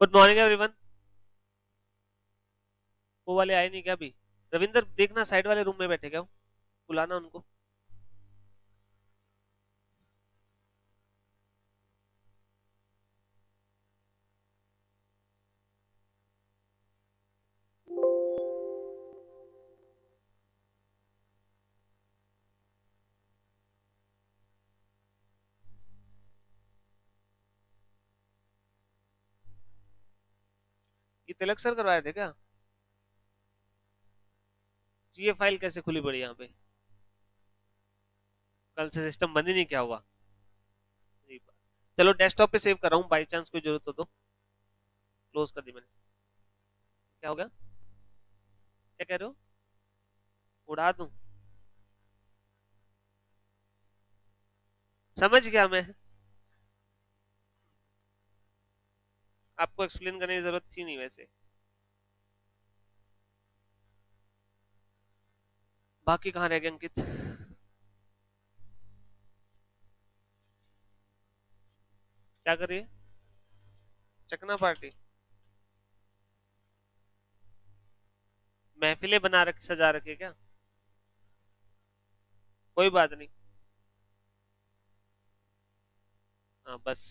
Good morning everyone. वो वाले आए नहीं क्या अभी? रविंदर देखना साइड वाले रूम में बैठे क्या हो, बुलाना उनको। ये तिलक सर करवाए थे क्या? ये फाइल कैसे खुली पड़ी यहाँ पे? कल से सिस्टम बंद ही नहीं किया हुआ। नहीं पा- चलो डेस्कटॉप पे सेव कर रहा हूँ, बाई चांस कोई जरूरत हो तो। क्लोज कर दी मैंने। क्या हो गया? क्या कह रहे हो? उड़ा दूं? समझ गया मैं। आपको एक्सप्लेन करने की जरूरत थी नहीं वैसे। बाकी कहाँ रह गए अंकित? क्या कर रही है? चकना पार्टी? महफिलें बना रखी, सजा रखी है क्या? कोई बात नहीं। हाँ बस।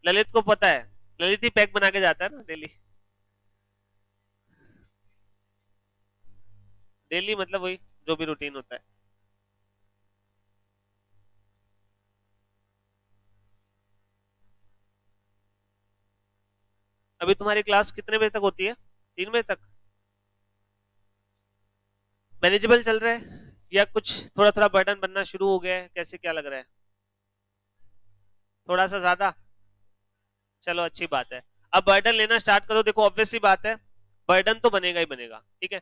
ललित को पता है। ललित ही पैक बना के जाता है ना डेली। डेली मतलब वही, जो भी रूटीन होता है। अभी तुम्हारी क्लास कितने बजे तक होती है? 3 बजे तक? मैनेजेबल चल रहा है या कुछ थोड़ा थोड़ा बर्डन बनना शुरू हो गया है? कैसे, क्या लग रहा है? थोड़ा सा ज्यादा? चलो अच्छी बात है। अब बर्डन लेना स्टार्ट करो। देखो ऑब्वियस सी बात है, बर्डन तो बनेगा ही बनेगा, ठीक है।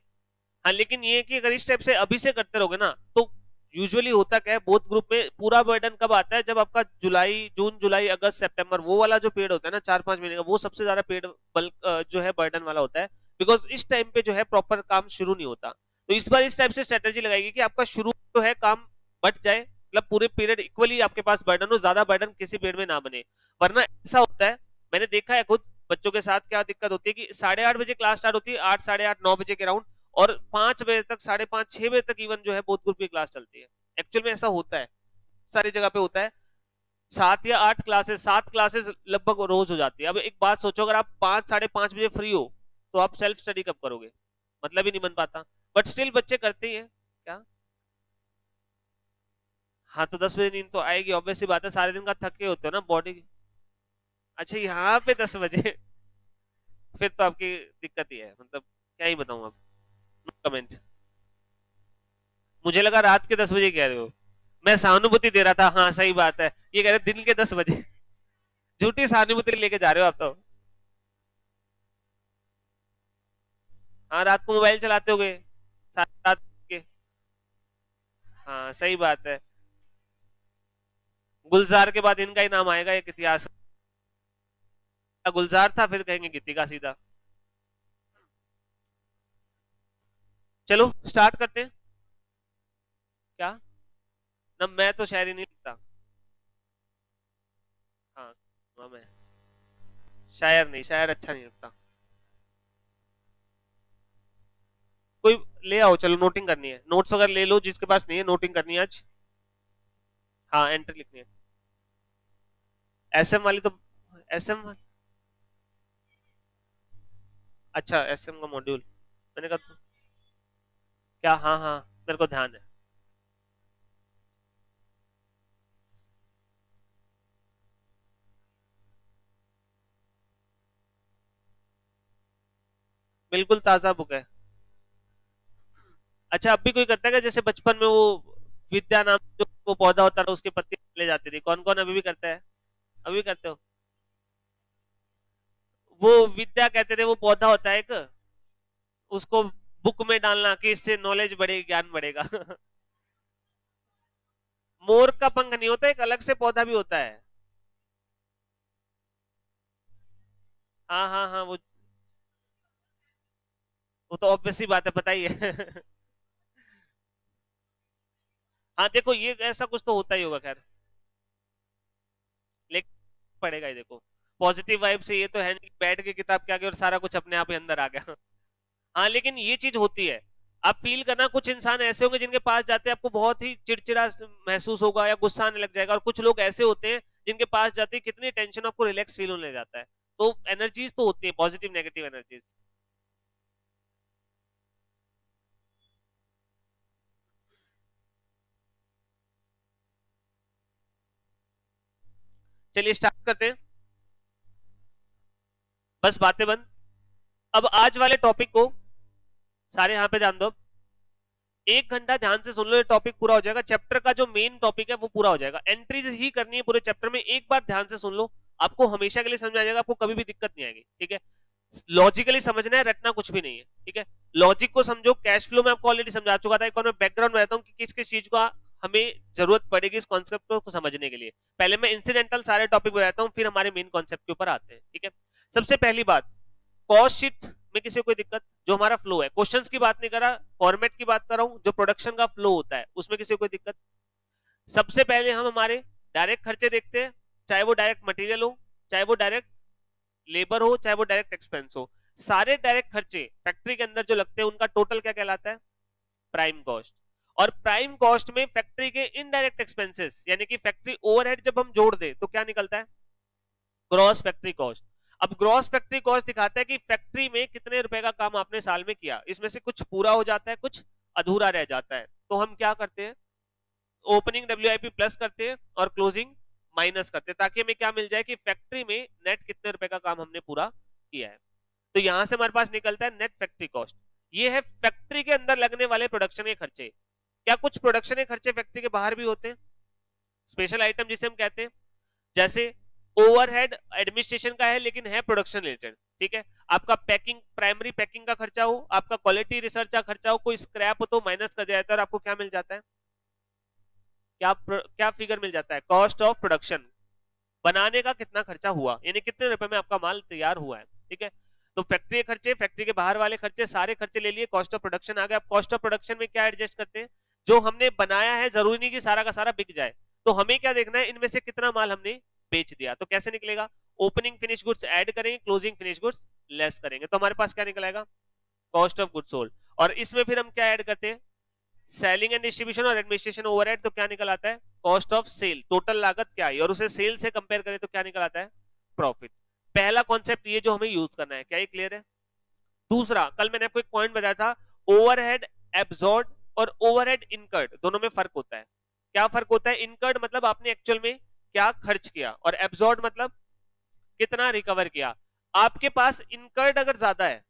हाँ लेकिन ये कि अगर इस टाइप से अभी से करते रहोगे ना तो यूजुअली होता क्या है, बोथ ग्रुप में पूरा बर्डन कब आता है? जब आपका जुलाई, जून जुलाई अगस्त सितंबर, वो वाला जो पीरियड होता है ना 4-5 महीने का, वो सबसे ज्यादा पीरियड बल्क जो है बर्डन वाला होता है। बिकॉज इस टाइम पे जो है प्रॉपर काम शुरू नहीं होता। तो इस बार इस टाइप से स्ट्रेटेजी लगाएगी कि आपका शुरू जो है काम बट जाए, मतलब पूरे पीरियड इक्वली आपके पास बर्डन हो, ज्यादा बर्डन किसी पीरियड में ना बने। वरना ऐसा होता है, मैंने देखा है खुद बच्चों के साथ, क्या दिक्कत होती है कि 8:30 बजे क्लास स्टार्ट होती है, 8, 8:30, 9 बजे के राउंड, और 5 बजे तक, 5:30, 6 बजे तक इवन जो है बोथ ग्रुप की क्लास चलती है। एक्चुअल में ऐसा होता है, सारी जगह पे होता है। 7 या 8 क्लासेस, 7 क्लासेस लगभग रोज हो जाती है। अब एक बात सोचो, अगर आप 5, 5:30 बजे फ्री हो तो आप सेल्फ स्टडी कब करोगे? मतलब ही नहीं बन पाता। बट स्टिल बच्चे करते ही है क्या। हाँ तो 10 बजे नींद तो आएगी, ऑब्वियस सी बात है, सारे दिन का थके होते हो ना बॉडी। अच्छा यहाँ पे 10 बजे? फिर तो आपकी दिक्कत ही है, मतलब क्या ही बताऊं अब। No comment. मुझे लगा रात के 10 बजे कह रहे हो। मैं सहानुभूति दे रहा था, हाँ सही बात है, ये कह रहे दिन के 10 बजे। झूठी सहानुभूति लेके जा रहे हो आप तो। हाँ रात को मोबाइल चलाते होगे सारी रात के। हाँ सही बात है। गुलजार के बाद इनका ही नाम आएगा एक इतिहास। गुलजार था, फिर कहेंगे गीतिका सीधा। चलो स्टार्ट करते हैं। क्या? ना मैं तो शायरी नहीं लिखता। हाँ हाँ, मैं शायर नहीं, शायर अच्छा नहीं लगता। कोई ले आओ, चलो नोटिंग करनी है, नोट्स वगैरह ले लो जिसके पास नहीं है, नोटिंग करनी है आज। हाँ एंट्री लिखनी है। एसएम वाली तो, एसएम, अच्छा एसएम का मॉड्यूल, मैंने कहा क्या? हाँ हाँ मेरे को ध्यान है। बिल्कुल ताजा बुक है। अच्छा अब भी कोई करता है क्या, जैसे बचपन में वो विद्या नाम जो वो पौधा होता था, उसके पत्ते ले जाती थी, कौन कौन अभी भी करता है? अभी भी करते हो? वो विद्या कहते थे, वो पौधा होता है एक, उसको बुक में डालना कि इससे नॉलेज बढ़ेगी, ज्ञान बढ़ेगा। मोर का पंख नहीं होता, एक अलग से पौधा भी होता है। हाँ हाँ हाँ वो तो ऑब्वियस ही बात है, पता ही है। हाँ देखो ये ऐसा कुछ तो होता ही होगा, खैर लेकिन पड़ेगा ही देखो। पॉजिटिव वाइब से ये तो है नहीं बैठ के किताब के आगे और सारा कुछ अपने आप ही अंदर आ गया। हाँ लेकिन ये चीज होती है, आप फील करना कुछ इंसान ऐसे होंगे जिनके पास जाते हैं आपको बहुत ही चिड़चिड़ा महसूस होगा या गुस्सा आने लग जाएगा, और कुछ लोग ऐसे होते हैं जिनके पास जाते हैं कितनी टेंशन आपको रिलैक्स फील होने लग जाता है। तो एनर्जीज तो होती है, पॉजिटिव नेगेटिव एनर्जीज। चलिए स्टार्ट करते हैं, बस बातें बंद। अब आज वाले टॉपिक को सारे यहाँ पे ध्यान दो, 1 घंटा ध्यान से सुन लो, ये टॉपिक पूरा हो जाएगा। चैप्टर का जो मेन टॉपिक है वो पूरा हो जाएगा, एंट्रीज ही करनी है पूरे चैप्टर में। एक बार ध्यान से सुन लो, आपको हमेशा के लिए समझ आ जाएगा, आपको कभी भी दिक्कत नहीं आएगी। ठीक है, लॉजिकली समझना है, रटना कुछ भी नहीं है। ठीक है, लॉजिक को समझो। कैश फ्लो में आपको ऑलरेडी समझा चुका था, एक बार मैं बैकग्राउंड में रहता हूँ कि किस किस चीज का हमें जरूरत पड़ेगी इस कॉन्सेप्ट को समझने के लिए। पहले मैं इंसिडेंटल सारे टॉपिक बताता हूँ, फिर हमारे मेन कॉन्सेप्ट के ऊपर आते हैं। ठीक है, सबसे पहली बात, कॉस्ट शीट में किसी को कोई दिक्कत? जो हमारा फ्लो है, क्वेश्चंस की बात नहीं कर रहा, फॉर्मेट की बात कर रहा हूं, जो प्रोडक्शन का फ्लो होता है उसमें किसी को कोई दिक्कत? सबसे पहले हम हमारे डायरेक्ट खर्चे देखते हैं, चाहे वो डायरेक्ट मटेरियल हो, चाहे वो डायरेक्ट लेबर हो, चाहे वो डायरेक्ट एक्सपेंस हो। सारे डायरेक्ट खर्चे फैक्ट्री के अंदर जो लगते हैं उनका टोटल क्या कहलाता है? Prime cost. और प्राइम कॉस्ट में फैक्ट्री के इनडायरेक्ट एक्सपेंसेस यानी कि फैक्ट्री ओवरहेड जब हम जोड़ दे तो क्या निकलता है? Gross factory cost. अब ग्रॉस फैक्ट्री कॉस्ट दिखाता है कि फैक्ट्री में कितने रुपए का काम आपने साल में किया, इसमें से कुछ पूरा हो जाता है, कुछ अधूरा रह जाता है। तो हम क्या करते हैं? ओपनिंग डब्ल्यूआईपी प्लस करते हैं और क्लोजिंग माइनस करते हैं, ताकि हमें क्या मिल जाए कि फैक्ट्री में नेट कितने रुपए का काम हमने पूरा किया है। तो यहां से हमारे पास निकलता है नेट फैक्ट्री कॉस्ट। ये है फैक्ट्री के अंदर लगने वाले प्रोडक्शन के खर्चे। क्या कुछ प्रोडक्शन के खर्चे फैक्ट्री के बाहर भी होते हैं? स्पेशल आइटम जिसे हम कहते हैं, जैसे ओवरहेड एडमिनिस्ट्रेशन का है लेकिन है प्रोडक्शन रिलेटेड। ठीक है, आपका पैकिंग, प्राइमरी पैकिंग का खर्चा हो, आपका क्वालिटी रिसर्च का खर्चा हो, कोई स्क्रैप हो तो माइनस कर दिया जाता है और आपको क्या मिल जाता है? क्या फिगर मिल जाता है? Cost of production. बनाने का कितना खर्चा हुआ, यानी कितने रुपए में आपका माल तैयार हुआ है। ठीक है, तो फैक्ट्री खर्चे, फैक्ट्री के बाहर वाले खर्चे, सारे खर्चे ले लिए, कॉस्ट ऑफ प्रोडक्शन आ गया। कॉस्ट ऑफ प्रोडक्शन में क्या एडजस्ट करते हैं? जो हमने बनाया है, जरूरी नहीं कि सारा का सारा बिक जाए, तो हमें क्या देखना है? इनमें से कितना माल हमने बेच दिया। तो कैसे निकलेगा? ओपनिंग फिनिश गुड्स ऐड करेंगे, क्लोजिंग फिनिश गुड्स लेस करेंगे, तो हमारे पास क्या निकलेगा? Cost of goods sold. और इसमें फिर हम क्या ऐड करते हैं? सेलिंग एंड डिस्ट्रीब्यूशन और एडमिनिस्ट्रेशन ओवरहेड, तो क्या निकल आता है? Cost of cell. टोटल लागत क्या है और उसे सेल से कंपेयर करें तो क्या निकल आता है? प्रॉफिट। पहला कॉन्सेप्ट ये जो हमें यूज करना है, क्या ये क्लियर है? दूसरा, कल मैंने आपको एक पॉइंट बताया था, ओवरहेड एब्सॉर्ब और ओवरहेड इनकर्ड, दोनों में फर्क होता है। क्या फर्क होता है? इनकर्ड मतलब आपने एक्चुअल में क्या खर्च किया, और एब्सॉर्ब मतलब कितना रिकवर किया। आपके पास इनकर्ड अगर ज्यादा है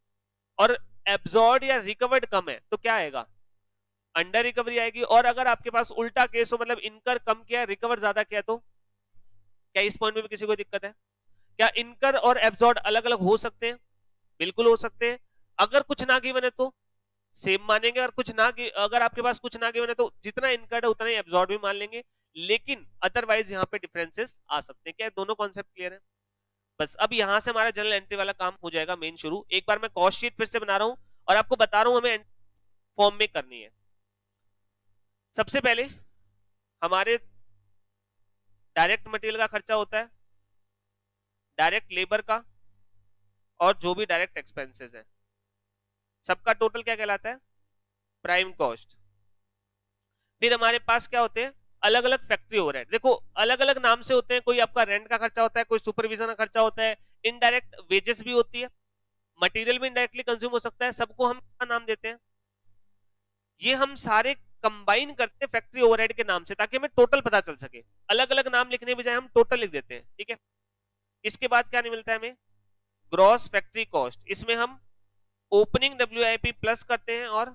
और एब्सॉर्ब या रिकवर्ड कम है तो क्या आएगा? अंडर रिकवरी आएगी। और अगर आपके पास उल्टा केस हो, मतलब इनकर कम किया, रिकवर ज्यादा किया, तो क्या इस पॉइंट में भी किसी को दिक्कत है? क्या इनकर और एब्सॉर्ब अलग अलग हो सकते हैं? बिल्कुल हो सकते हैं। अगर कुछ ना गिवन है तो सेम मानेंगे, और कुछ ना, अगर आपके पास कुछ ना गिवन है तो जितना इनकर्ड है उतना ही एब्सॉर्ब भी मान लेंगे। लेकिन अदरवाइज यहाँ पे डिफरेंसेस आ सकते हैं। क्या दोनों कॉन्सेप्ट क्लियर है? बस अब यहां से हमारा जनरल एंट्री वाला काम हो जाएगा मेन शुरू। एक बार मैं कॉस्ट शीट फिर से बना रहा हूं और आपको बता रहा हूं हमें फॉर्म में करनी है। सबसे पहले हमारे डायरेक्ट मटेरियल का खर्चा होता है, डायरेक्ट लेबर का, और जो भी डायरेक्ट एक्सपेंसेस है, सबका टोटल क्या कहलाता है? Prime cost. फिर हमारे पास क्या होते हैं? अलग अलग फैक्ट्री ओवरहेड। देखो अलग अलग नाम से होते हैं, कोई आपका रेंट का खर्चा होता है, कोई सुपरविजन का खर्चा होता है, इनडायरेक्ट वेजेस भी होती है, मटेरियल भी इनडायरेक्टली कंज्यूम हो सकता है। सबको हम क्या नाम देते हैं? ये हम सारे कंबाइन करते हैं फैक्ट्री ओवरहेड के नाम से, ताकि हमें टोटल पता चल सके। अलग अलग नाम लिखने बजाय हम टोटल लिख देते हैं। ठीक है, इसके बाद क्या नहीं मिलता है हमें? Gross factory cost. इसमें हम ओपनिंग डब्ल्यूआईपी प्लस करते हैं और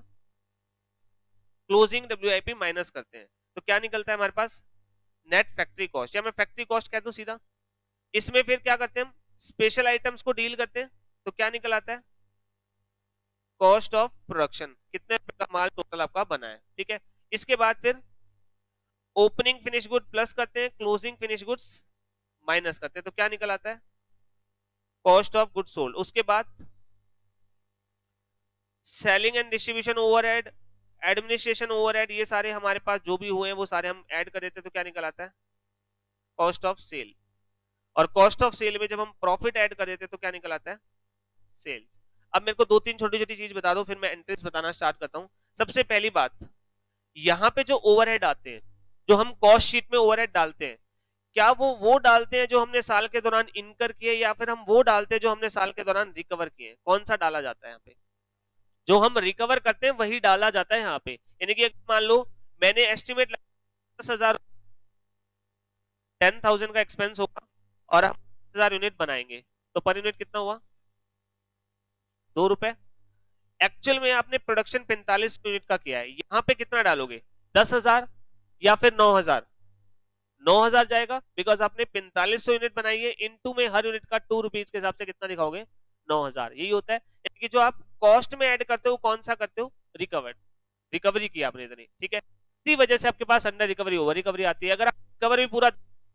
क्लोजिंग डब्ल्यूआईपी माइनस करते हैं, तो क्या निकलता है हमारे पास? नेट फैक्ट्री कॉस्ट, या मैं फैक्ट्री कॉस्ट कह दूं सीधा। इसमें फिर क्या करते हैं हम? स्पेशल आइटम्स को डील करते हैं, तो क्या निकल आता है? कॉस्ट ऑफ प्रोडक्शन, कितने रुपए का माल टोटल आपका बना है। ठीक है, इसके बाद फिर ओपनिंग फिनिश गुड प्लस करते हैं, क्लोजिंग फिनिश गुड्स माइनस करते हैं, तो क्या निकल आता है? Cost of good sold. उसके बाद selling and distribution overhead, administration overhead, ये सारे हमारे पास जो भी हुए हैं वो सारे हम ऐड कर देते हैं, तो क्या निकल आता है? Cost of sale. और कॉस्ट ऑफ सेल में जब हम प्रॉफिट ऐड कर देते हैं तो क्या निकल आता है, सेल्स। अब मेरे को दो तीन छोटी छोटी चीज बता दो, फिर मैं एंट्रीज बताना स्टार्ट करता हूँ। सबसे पहली बात, यहाँ पे जो ओवरहेड आते हैं, जो हम कॉस्ट शीट में ओवरहेड डालते हैं, क्या वो डालते हैं जो हमने साल के दौरान इनकर किए, या फिर हम वो डालते हैं जो हमने साल के दौरान रिकवर किए? कौन सा डाला जाता है यहाँ पे? जो हम रिकवर करते हैं वही डाला जाता है यहाँ पे। यानी कि मान लो मैंने एस्टिमेट 10,000, 10,000 का एक्सपेंस होगा और हम 10,000 यूनिट बनाएंगे, तो पर यूनिट कितना हुआ, 2 रुपए। एक्चुअल में आपने प्रोडक्शन 45 यूनिट का किया है, यहाँ पे कितना डालोगे, 10,000 या फिर 9,000? 9,000 जाएगा, बिकॉज आपने 4500 यूनिट बनाई है, इनटू में हर यूनिट का 2 रुपीज के हिसाब से कितना दिखाओगे, 9,000। यही होता है। यानी कि जो आप कॉस्ट में ऐड करते हो कौन सा करते हो, रिकवर्ड, रिकवरी की आपने इतनी, ठीक है। इसी वजह से आपके पास अंडर रिकवरी ओवर रिकवरी आती है। अगर आप रिकवरी पूरा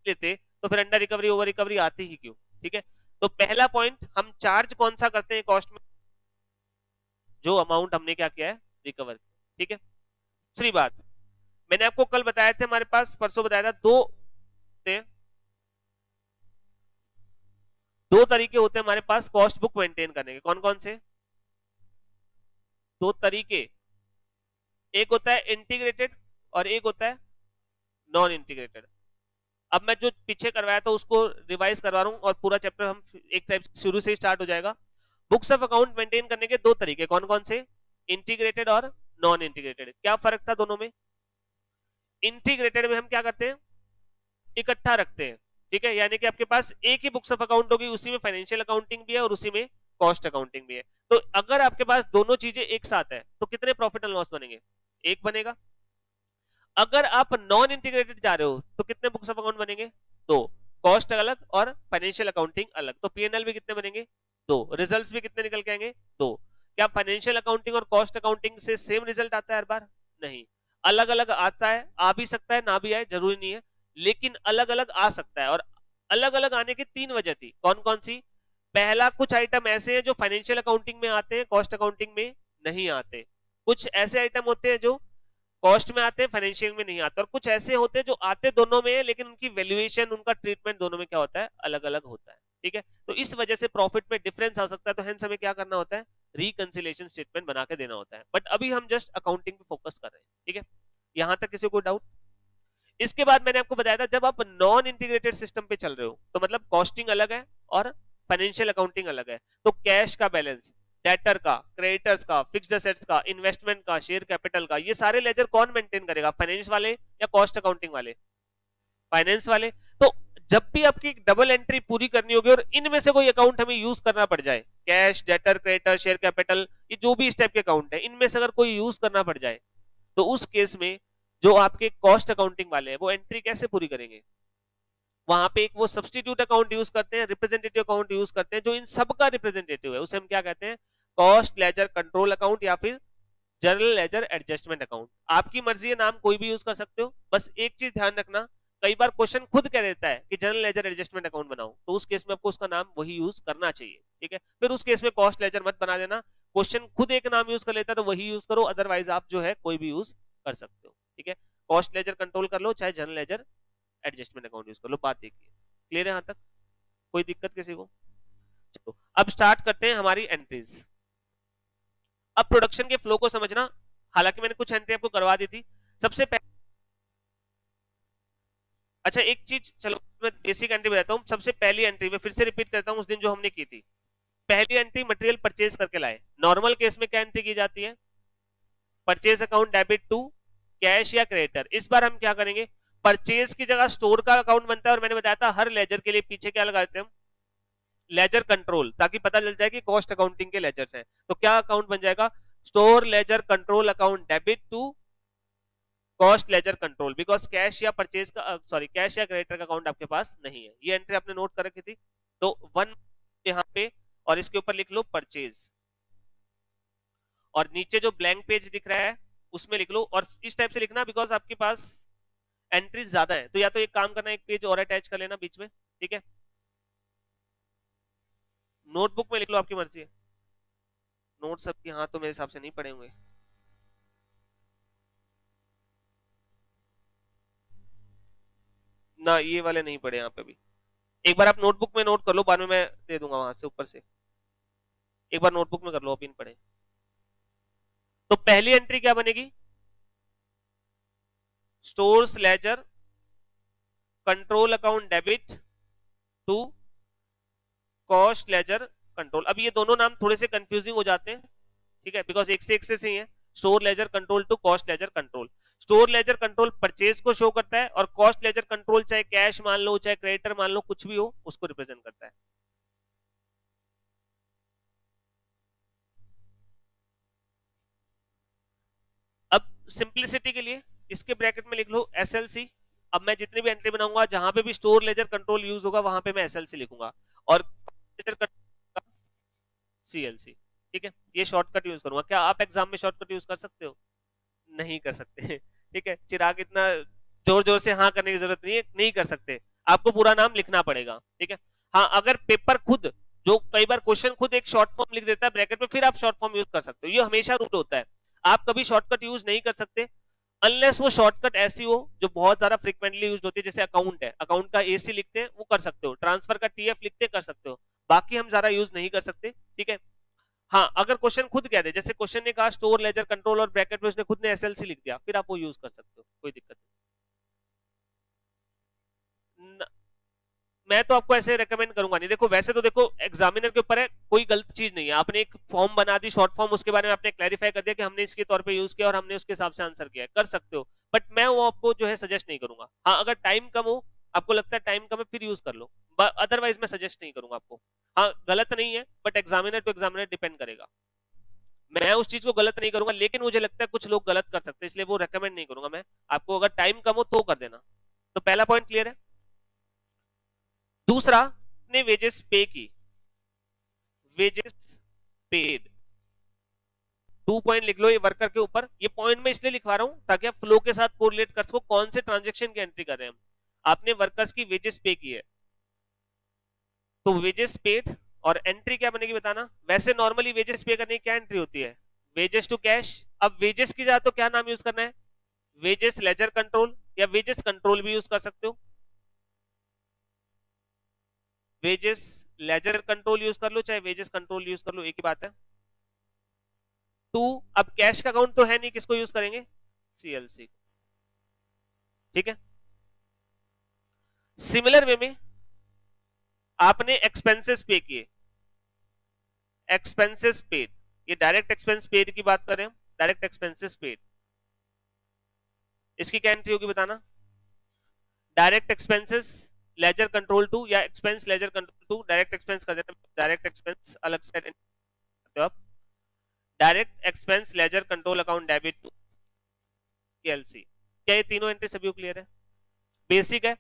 लेते तो फिर अंडर रिकवरी ओवर रिकवरी आती ही क्यों, ठीक है। तो पहला पॉइंट, हम चार्ज कौन सा करते हैं कॉस्ट में, जो अमाउंट हमने क्या किया है, रिकवर, ठीक है। दूसरी बात, मैंने आपको कल बताया था, हमारे पास परसों बताया था, दो तरीके होते हैं हमारे पास कॉस्ट बुक मेंटेन करने के। कौन कौन से दो तरीके? एक होता है इंटीग्रेटेड और एक होता है नॉन इंटीग्रेटेड। अब मैं जो पीछे करवाया था उसको रिवाइज करवा रहा हूं और पूरा चैप्टर हम एक टाइप शुरू से ही स्टार्ट हो जाएगा। बुक्स ऑफ अकाउंट मेंटेन करने के दो तरीके, कौन कौन से, इंटीग्रेटेड और नॉन इंटीग्रेटेड। क्या फर्क था दोनों में? इंटीग्रेटेड में हम क्या करते हैं, इकट्ठा रखते हैं, ठीक है। यानी कि आपके पास एक ही बुक्स ऑफ अकाउंट होगी, उसी में फाइनेंशियल अकाउंटिंग भी है और उसी में कॉस्ट अकाउंटिंग भी है। तो अगर आपके पास दोनों चीजें एक साथ है तो कितने प्रॉफिट एंड लॉस बनेंगे, एक बनेगा। अगर आप नॉन इंटीग्रेटेड जा रहे हो तो कितने बुक्स ऑफ अकाउंट बनेंगे, दो, कॉस्ट अलग और फाइनेंशियल अकाउंटिंग अलग। तो पीएनएल भी कितने बनेंगे, दो। रिजल्ट्स भी कितने निकल के आएंगे, दो। क्या फाइनेंशियल अकाउंटिंग और कॉस्ट अकाउंटिंग से सेम रिजल्ट आता है हर बार? नहीं, अलग अलग आता है, आ भी सकता है ना भी आए, जरूरी नहीं है, लेकिन अलग अलग आ सकता है। और अलग अलग आने की तीन वजह थी, कौन कौन सी? पहला, कुछ आइटम ऐसे हैं जो फाइनेंशियल अकाउंटिंग में आते हैं, कॉस्ट अकाउंटिंग में नहीं आते। कुछ ऐसे आइटम होते हैं जो कॉस्ट में आते हैं, फाइनेंशियल में नहीं आते। और कुछ ऐसे होते हैं जो आते दोनों में है, लेकिन उनकी वैल्यूएशन, उनका ट्रीटमेंट दोनों में क्या होता है, अलग अलग होता है, ठीक है। तो इस वजह से प्रॉफिट में डिफरेंस आ सकता है। तो हेंस हमें क्या करना होता है, रिकंसिलिएशन स्टेटमेंट बना के देना होता है। बट अभी हम जस्ट अकाउंटिंग पे फोकस कर रहे हैं, ठीक है। यहां तक किसी को डाउट? इसके बाद मैंने आपको बताया था, जब आप नॉन इंटीग्रेटेड सिस्टम पे चल रहे हो तो मतलब कॉस्टिंग अलग है और फाइनेंशियल अकाउंटिंग अलग है। तो कैश का बैलेंस, डेटर का, क्रेडिटर्स का, फिक्स्ड एसेट्स का, इन्वेस्टमेंट का, शेयर कैपिटल का, ये सारे लेजर कौन मेंटेन करेगा, फाइनेंस वाले या कॉस्ट अकाउंटिंग वाले? फाइनेंस वाले। तो जब भी आपकी डबल एंट्री पूरी करनी होगी और इनमें से कोई अकाउंट हमें यूज करना पड़ जाए, cash, debtor, creditor, share capital, ये जो भी इस टाइप के अकाउंट है, इनमें से अगर कोई यूज करना पड़ जाए तो उस केस में जो आपके कॉस्ट अकाउंटिंग वाले हैं वो एंट्री कैसे पूरी करेंगे? वहां पे एक वो सब्सटीट्यूट अकाउंट यूज करते हैं, रिप्रेजेंटेटिव अकाउंट यूज करते हैं, जो इन सबका रिप्रेजेंटेटिव है, उसे हम क्या कहते हैं, कॉस्ट लेजर कंट्रोल अकाउंट या फिर जनरल लेजर एडजस्टमेंट अकाउंट। आपकी मर्जी है, नाम कोई भी यूज कर सकते हो। बस एक चीज ध्यान रखना, कई बार क्वेश्चन खुद कह देता है कि जनरल लेजर एडजस्टमेंट अकाउंट बनाओ, तो उस केस में आपको उसका नाम वही यूज करना चाहिए, ठीक है। फिर उस केस में कॉस्ट लेजर मत बना देना। क्वेश्चन खुद एक नाम यूज कर लेता है तो वही यूज करो, अदरवाइज आप जो है कोई भी यूज कर सकते हो, ठीक है। कॉस्ट लेजर कंट्रोल कर लो, चाहे general ledger adjustment account use कर लो। बात देखिए, क्लियर है यहां तक? कोई दिक्कत किसी को? चलो अब स्टार्ट करते हैं हमारी एंट्रीज। अब प्रोडक्शन के फ्लो को समझना, हालांकि मैंने कुछ एंट्री आपको करवा दी थी। सबसे पहले, अच्छा एक चीज, चलो मैं बेसिक एंट्री बताता हूँ। सबसे पहली एंट्री में फिर से रिपीट करता हूँ उस दिन जो हमने की थी। पहली एंट्री मटेरियल परचेज करके लाए। नॉर्मल केस में क्या एंट्री की जाती है, purchase account debit to cash या क्रेडिटर। इस बार हम क्या करेंगे, परचेज की जगह स्टोर का अकाउंट बनता है, और मैंने बताया था हर लेजर के लिए पीछे क्या लगा देते हैं हम, लेजर कंट्रोल, ताकि पता चल जाए कि कॉस्ट अकाउंटिंग के लेजर्स हैं। तो क्या अकाउंट बन जाएगा, store ledger control account debit to cost ledger control, because cash या परचेज का, सॉरी, कैश या क्रेडिटर का अकाउंट आपके पास नहीं है। ये एंट्री आपने नोट कर रखी थी। तो वन यहाँ पे, और इसके ऊपर लिख लो परचेज, और नीचे जो ब्लैंक पेज दिख रहा है उसमें लिख लो। और इस टाइप से लिखना, बिकॉज आपके पास एंट्रीज ज्यादा है, तो या तो एक काम करना, एक पेज और अटैच कर लेना बीच में, ठीक है। नोटबुक में लिख लो, आपकी मर्जी है। नोट सबके हाथ तो मेरे हिसाब से नहीं पड़े हुए ना, ये वाले नहीं पड़े यहाँ पे भी। एक बार आप नोटबुक में नोट कर लो, बाद में मैं दे दूंगा वहां से ऊपर से, एक बार नोटबुक में कर लो, अभी पढ़े। तो पहली एंट्री क्या बनेगी, stores ledger control account debit to cost ledger control. अब ये दोनों नाम थोड़े से कंफ्यूजिंग हो जाते हैं, ठीक है, बिकॉज एक से ही है। Store ledger control to cost ledger control. Store ledger control purchase को शो करता है, और कॉस्ट लेजर कंट्रोल चाहे कैश मान लो चाहे क्रेडिटर मान लो, कुछ भी हो उसको रिप्रेजेंट करता है। अब सिंप्लिसिटी के लिए इसके ब्रैकेट में लिख लो एसएलसी। अब मैं जितनी भी एंट्री बनाऊंगा जहां पे भी स्टोर लेजर कंट्रोल यूज होगा वहां पे मैं एसएलसी लिखूंगा, और सीएलसी, ठीक है, ये शॉर्टकट यूज करूंगा। क्या आप एग्जाम में शॉर्टकट यूज कर सकते हो? नहीं कर सकते ठीक है, चिराग इतना जोर जोर से हाँ करने की जरूरत नहीं है, नहीं कर सकते, आपको पूरा नाम लिखना पड़ेगा, ठीक है। हाँ, अगर पेपर खुद, जो कई बार क्वेश्चन खुद एक शॉर्ट फॉर्म लिख देता है ब्रैकेट में, फिर आप शॉर्ट फॉर्म यूज कर सकते हो, ये हमेशा रूल होता है। आप कभी शॉर्टकट यूज नहीं कर सकते अनलेस वो शॉर्टकट ऐसी हो जो बहुत ज्यादा फ्रिक्वेंटली यूज होती है, जैसे अकाउंट है, अकाउंट का एसी लिखते हैं वो कर सकते हो, ट्रांसफर का टीएफ लिखते कर सकते हो, बाकी हम ज्यादा यूज नहीं कर सकते, ठीक है। हाँ, अगर क्वेश्चन खुद कह दे, जैसे क्वेश्चन ने कहा स्टोर लेजर कंट्रोल और ब्रैकेट में उसने खुद ने एसएलसी लिख दिया, फिर आप वो यूज कर सकते हो, कोई दिक्कत नहीं। मैं तो आपको ऐसे रेकमेंड करूंगा नहीं। देखो वैसे तो देखो एग्जामिनर के ऊपर है, कोई गलत चीज नहीं है, आपने एक फॉर्म बना दी शॉर्ट फॉर्म, उसके बारे में आपने क्लैरिफाई कर दिया कि हमने इसके तौर पे यूज किया और हमने उसके हिसाब से आंसर किया, कर सकते हो, बट मैं वो आपको जो है सजेस्ट नहीं करूंगा। हाँ, अगर टाइम कम हो, आपको लगता है टाइम कम है, फिर यूज कर लो, अदरवाइज मैं सजेस्ट नहीं करूंगा आपको। हाँ, गलत नहीं है, but examiner to examiner depend करेगा, मैं उस चीज को गलत नहीं करूंगा, लेकिन मुझे लगता है कुछ लोग गलत कर सकते हैं, इसलिए वो रेकमेंड नहीं करूंगा मैं आपको। अगर टाइम कम हो तो कर देना। तो पहला पॉइंट क्लियर है। दूसरा ने वेजेस पे की, वेजेस पेड, 2 पॉइंट लिख लो ये वर्कर के ऊपर। ये पॉइंट मैं इसलिए लिखवा रहा हूं ताकि आप फ्लो के साथ कोरिलेट कर सको, कौन से ट्रांजेक्शन की एंट्री कर रहे हैं हम। आपने वर्कर्स की वेजेस पे की है, तो वेजेस पेड, और एंट्री क्या बनेगी बताना। वैसे नॉर्मली वेजेस पे करने की क्या एंट्री होती है, वेजेस टू कैश। अब वेजेस की जाए तो क्या नाम यूज करना है, वेजेस लेजर कंट्रोल, या वेजेस कंट्रोल भी यूज कर सकते हो, वेजेस लेजर कंट्रोल यूज कर लो चाहे वेजेस कंट्रोल यूज कर लो, एक ही बात है। 2, अब कैश का अकाउंट तो है नहीं, किसको यूज करेंगे, सीएलसी, ठीक है। सिमिलर वे में आपने एक्सपेंसेस पे किए, एक्सपेंसेस पेड, ये डायरेक्ट एक्सपेंस पेड की बात करें हम, डायरेक्ट एक्सपेंसेस पेड, इसकी क्या एंट्री होगी बताना। Direct expenses ledger control to, या expense ledger control to, direct expense कर देना, डायरेक्ट एक्सपेंस अलग से आप, direct expense ledger control account debit to LC. क्या ये तीनों एंट्री सभी क्लियर है, बेसिक है,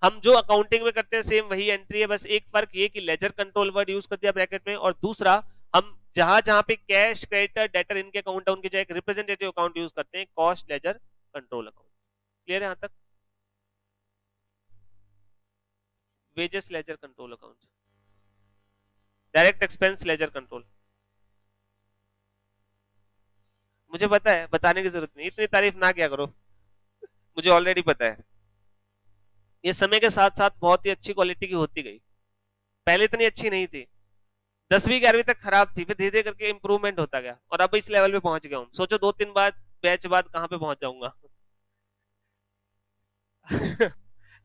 हम जो अकाउंटिंग में करते हैं सेम वही एंट्री है, बस एक फर्क ये कि लेजर कंट्रोल वर्ड यूज कर दिया ब्रैकेट में, और दूसरा हम जहां जहां पे कैश क्रेडिटर डेटर इनके अकाउंट है उनके जगह एक रिप्रेजेंटेटिव अकाउंट यूज करते हैं, cost ledger control account. Clear है यहां तक। Wages laser control account, direct expense ledger control, मुझे पता है, बताने की जरूरत नहीं, इतनी तारीफ ना क्या करो, मुझे ऑलरेडी पता है। ये समय के साथ साथ बहुत ही अच्छी क्वालिटी की होती गई, पहले इतनी अच्छी नहीं थी, 10वीं 11वीं तक खराब थी, फिर धीरे धीरे करके इंप्रूवमेंट होता गया, और अब इस लेवल पे पहुंच गया हूं। सोचो 2-3 बाद बैच बाद कहां पे पहुंच जाऊंगा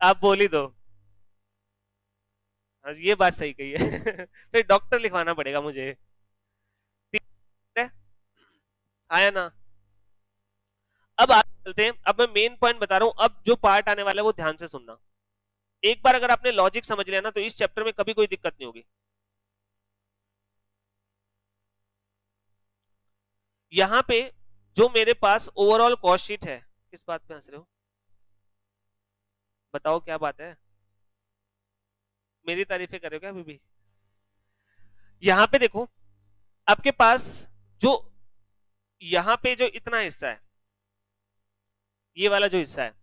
आप बोल ही दो। हाँ, ये बात सही कही है फिर डॉक्टर लिखवाना पड़ेगा मुझे, आया ना। अब आगे चलते हैं, अब मैं मेन पॉइंट बता रहा हूं, अब जो पार्ट आने वाला है वो ध्यान से सुनना। एक बार अगर आपने लॉजिक समझ लिया ना तो इस चैप्टर में कभी कोई दिक्कत नहीं होगी। यहां पे जो मेरे पास ओवरऑल कॉस्ट शीट है, किस बात पे हंस रहे हो, बताओ क्या बात है, मेरी तारीफें कर रहे हो क्या अभी भी। यहां पे देखो आपके पास जो यहां पे जो इतना हिस्सा है, ये वाला जो हिस्सा है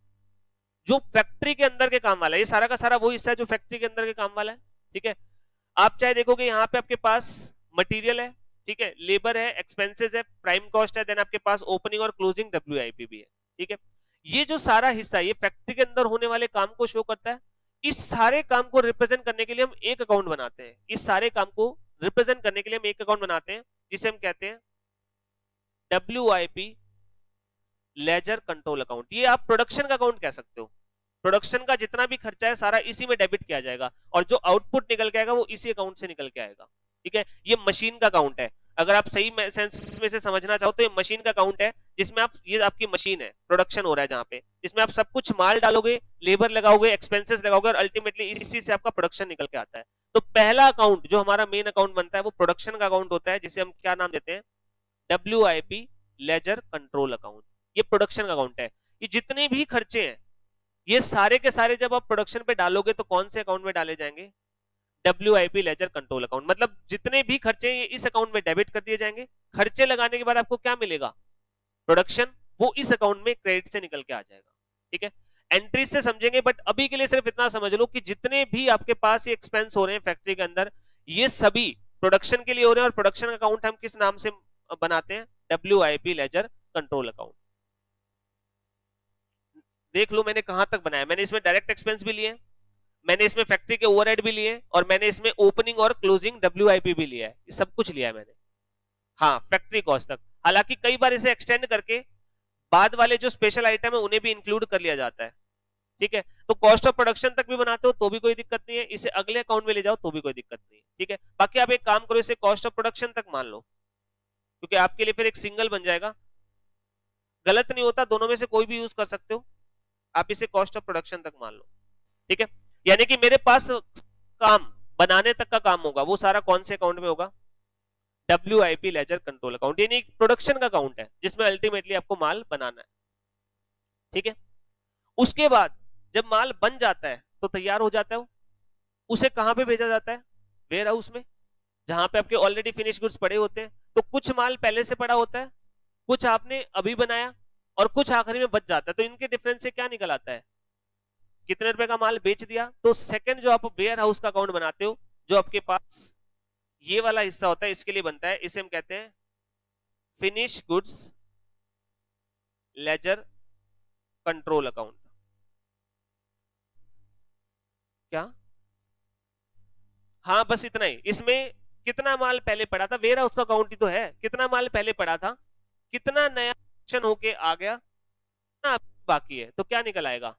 जो फैक्ट्री के अंदर के काम वाला है, ये सारा का सारा वो हिस्सा है जो फैक्ट्री के अंदर के काम वाला है, ठीक है। आप चाहे देखोगे यहाँ पे आपके पास मटेरियल है, ठीक है, लेबर है, एक्सपेंसेस है, प्राइम कॉस्ट है, देन आपके पास ओपनिंग और क्लोजिंग डब्ल्यूआईपी भी है, ठीक है। ये जो सारा हिस्सा ये फैक्ट्री के अंदर होने वाले काम को शो करता है, इस सारे काम को रिप्रेजेंट करने के लिए हम एक अकाउंट बनाते हैं, इस सारे काम को रिप्रेजेंट करने के लिए हम एक अकाउंट बनाते हैं जिसे हम कहते हैं WIP लेजर कंट्रोल अकाउंट। ये आप प्रोडक्शन का अकाउंट कह सकते हो। प्रोडक्शन का जितना भी खर्चा है सारा इसी में डेबिट किया जाएगा और जो आउटपुट निकल के आएगा वो इसी अकाउंट से निकल के आएगा। ठीक है, ये मशीन का अकाउंट है। अगर आप सही सेंस में से समझना चाहो तो ये मशीन का अकाउंट है जिसमें आप, ये आपकी मशीन है, प्रोडक्शन हो रहा है जहां पे, जिसमें आप सब कुछ माल डालोगे, लेबर लगाओगे, एक्सपेंसेस लगाओगे और अल्टीमेटली इसी से आपका प्रोडक्शन निकल के आता है। तो पहला अकाउंट जो हमारा मेन अकाउंट बनता है वो प्रोडक्शन का अकाउंट होता है जिसे हम क्या नाम देते हैं, WIP लेजर कंट्रोल अकाउंट। ये प्रोडक्शन का अकाउंट है। ये जितने भी खर्चे हैं ये सारे के सारे जब आप प्रोडक्शन पे डालोगे तो कौन से अकाउंट में डाले जाएंगे, WIP लेजर कंट्रोल अकाउंट। मतलब जितने भी खर्चे हैं ये इस अकाउंट में डेबिट कर दिए जाएंगे। खर्चे लगाने के बाद आपको क्या मिलेगा, प्रोडक्शन, वो इस अकाउंट में क्रेडिट से निकल के आ जाएगा। ठीक है, एंट्री से समझेंगे बट अभी के लिए सिर्फ इतना समझ लो कि जितने भी आपके पास ये एक्सपेंस हो रहे हैं फैक्ट्री के अंदर ये सभी प्रोडक्शन के लिए हो रहे हैं और प्रोडक्शन अकाउंट हम किस नाम से बनाते हैं, WIP लेजर कंट्रोल अकाउंट। देख लो मैंने कहां तक बनाया, मैंने इसमें डायरेक्ट एक्सपेंस भी लिए, मैंने इसमें फैक्ट्री के ओवरहेड भी लिए और मैंने इसमें ओपनिंग और क्लोजिंग WIP भी लिया है, ये सब कुछ लिया है मैंने। हाँ, फैक्ट्री कॉस्ट तक। हालांकि कई बार इसे एक्सटेंड करके बाद वाले जो स्पेशल आइटम है उन्हें भी इंक्लूड कर लिया जाता है। ठीक है, तो कॉस्ट ऑफ प्रोडक्शन तक भी बनाते हो तो भी कोई दिक्कत नहीं है, इसे अगले अकाउंट में ले जाओ तो भी कोई दिक्कत नहीं है। ठीक है, बाकी आप एक काम करो, इसे कॉस्ट ऑफ प्रोडक्शन तक मान लो क्योंकि आपके लिए फिर एक सिंगल बन जाएगा। गलत नहीं होता, दोनों में से कोई भी यूज कर सकते हो, आप इसे कॉस्ट ऑफ प्रोडक्शन तक मान लो। ठीक है, यानी कि मेरे पास काम बनाने तक का काम होगा वो सारा कौन से अकाउंट में होगा, WIP लेजर कंट्रोल अकाउंट। यानी प्रोडक्शन का अकाउंट है जिसमें अल्टीमेटली आपको माल बनाना है। ठीक है, उसके बाद जब माल बन जाता है तो तैयार हो जाता है वो, उसे कहां पे भेजा जाता है, वेयर हाउस में, जहां पे आपके ऑलरेडी फिनिश गुड्स पड़े होते हैं। तो कुछ माल पहले से पड़ा होता है, कुछ आपने अभी बनाया और कुछ आखिरी में बच जाता है। तो इनके डिफरेंस से क्या निकल आता है, कितने रुपए का माल बेच दिया। तो सेकंड जो आप वेयर हाउस का अकाउंट बनाते हो, जो आपके पास ये वाला हिस्सा होता है इसके लिए बनता है, इसे हम कहते हैं finish goods ledger control account. क्या, हाँ बस इतना ही। इसमें कितना माल पहले पड़ा था, वेयर हाउस का अकाउंट ही तो है, कितना माल पहले पड़ा था, कितना नया ऑप्शन होके आ गया, कितना बाकी है, तो क्या निकल आएगा,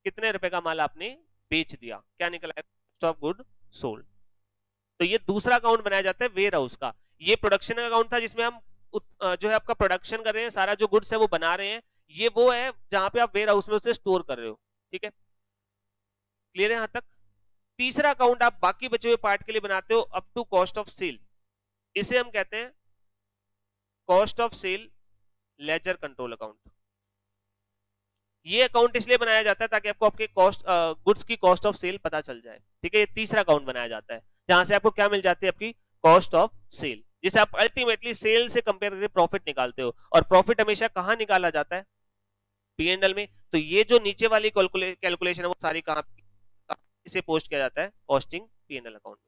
कितने रुपए का माल आपने बेच दिया, क्या निकल आएगा, कॉस्ट ऑफ गुड सोल्ड। तो ये दूसरा अकाउंट बनाया जाता है वेयर हाउस का। ये प्रोडक्शन का अकाउंट था जिसमें हम जो है आपका प्रोडक्शन कर रहे हैं, सारा जो गुड्स है वो बना रहे हैं। ये वो है जहां पे आप वेयर हाउस में उसे स्टोर कर रहे हो। ठीक है, क्लियर है यहां तक। तीसरा अकाउंट आप बाकी बचे हुए पार्ट के लिए बनाते हो up to cost of sale, इसे हम कहते हैं cost of sale ledger control account. ये अकाउंट इसलिए बनाया जाता है ताकि आपको आपके कॉस्ट गुड्स की कॉस्ट ऑफ सेल पता चल जाए। ठीक है, ये तीसरा अकाउंट बनाया जाता है जहां से आपको क्या मिल जाती है, आपकी कॉस्ट ऑफ सेल, जिसे आप अल्टीमेटली सेल से कंपेयर करके प्रॉफिट निकालते हो। और प्रॉफिट हमेशा कहां निकाला जाता है, P&L में। तो ये जो नीचे वाली कैलकुलेशन है वो सारी कहां इसे पोस्ट किया जाता है, कॉस्टिंग P&L अकाउंट में।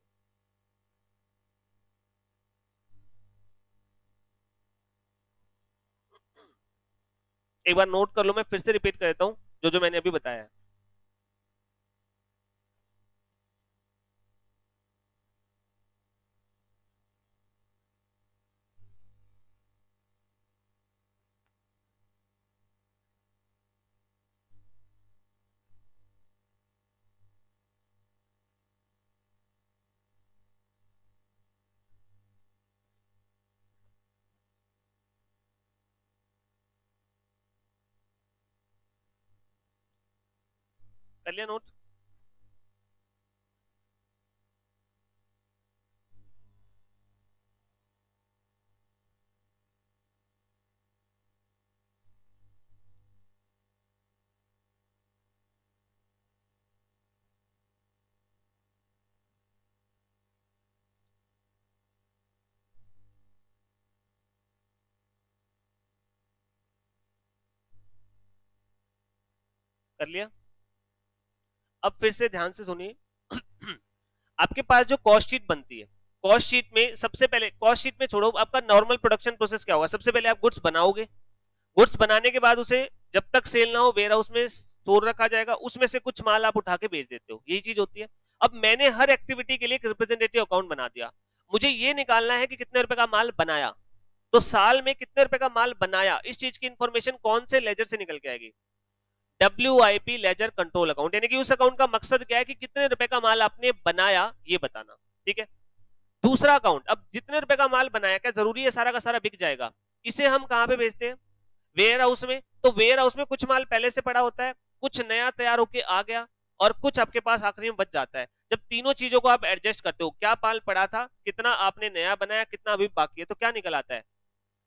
एक बार नोट कर लो, मैं फिर से रिपीट कर देता हूं जो जो मैंने अभी बताया है। कर लिया नोट, कर लिया। अब फिर से ध्यान से सुनिए आपके पास जो कॉस्ट शीट बनती है, कॉस्ट शीट में सबसे पहले, कॉस्ट शीट में छोड़ो, आपका नॉर्मल प्रोडक्शन प्रोसेस क्या होगा, सबसे पहले आप गुड्स बनाओगे, गुड्स बनाने के बाद उसे जब तक सेल ना हो वेयर हाउस में स्टोर रखा जाएगा, उसमें से कुछ माल आप उठा के बेच देते हो, यही चीज होती है। अब मैंने हर एक्टिविटी के लिए एक रिप्रेजेंटेटिव अकाउंट बना दिया, मुझे ये निकालना है कि कितने रुपए का माल बनाया, तो साल में कितने रुपए का माल बनाया, इस चीज की इंफॉर्मेशन कौन से लेजर से निकल के आएगी, WIP लेजर कंट्रोल अकाउंट, यानी कि उस अकाउंट का मकसद क्या है कि कितने रुपए का माल आपने बनाया ये बताना, ठीक है। दूसरा अकाउंट, अब जितने रुपए का माल बनाया, क्या जरूरी है सारा का सारा बिक जाएगा, इसे हम कहां पे भेजते हैं, वेयर हाउस में। तो वेयर हाउस में कुछ माल पहले से पड़ा होता है, कुछ नया तैयार होके आ गया, और कुछ आपके पास आखिरी में बच जाता है। जब तीनों चीजों को आप एडजस्ट करते हो, क्या माल पड़ा था, कितना आपने नया बनाया, कितना अभी बाकी है, तो क्या निकल आता है,